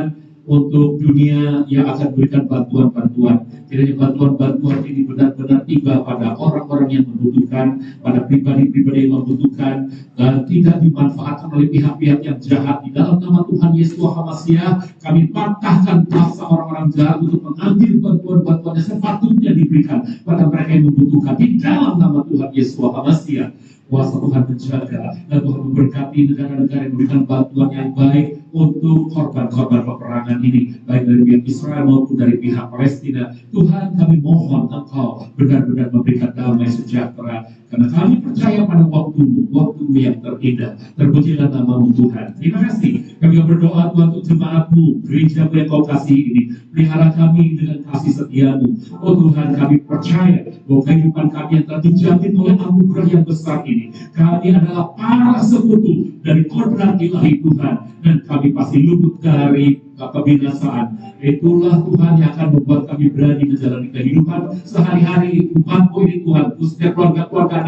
untuk dunia yang akan berikan bantuan-bantuan. Kiranya bantuan-bantuan ini benar-benar tiba pada orang-orang yang membutuhkan, pada pribadi-pribadi yang membutuhkan, dan tidak dimanfaatkan oleh pihak-pihak yang jahat. Di dalam nama Tuhan Yesus Al-Masih, kami patahkan kuasa orang-orang jahat untuk mengambil bantuan-bantuan yang sepatutnya diberikan pada mereka yang membutuhkan. Di dalam nama Tuhan Yesus Al-Masih, kuasa Tuhan menjaga dan Tuhan memberkati negara-negara yang memberikan bantuan yang baik untuk korban-korban peperangan ini, baik dari pihak Israel maupun dari pihak Palestina. Tuhan, kami mohon Engkau benar-benar memberikan damai sejahtera, karena kami percaya pada waktu-Mu yang terindah. Terpujilah nama-Mu Tuhan. Terima kasih. Kami berdoa Tuhan untuk jemaat-Mu, gereja yang Kau kasih ini. Pelihara kami dengan kasih setia-Mu. Oh Tuhan, kami percaya bahwa kehidupan kami yang telah dijamin oleh anugerah yang besar ini, kami adalah para sekutu dari kodrat ilahi Tuhan, dan kami pasti luput dari kebinasaan. Itulah Tuhan yang akan membuat kami berani menjalani kehidupan sehari-hari. Umatmu ini Tuhan, khususnya keluarga-keluarga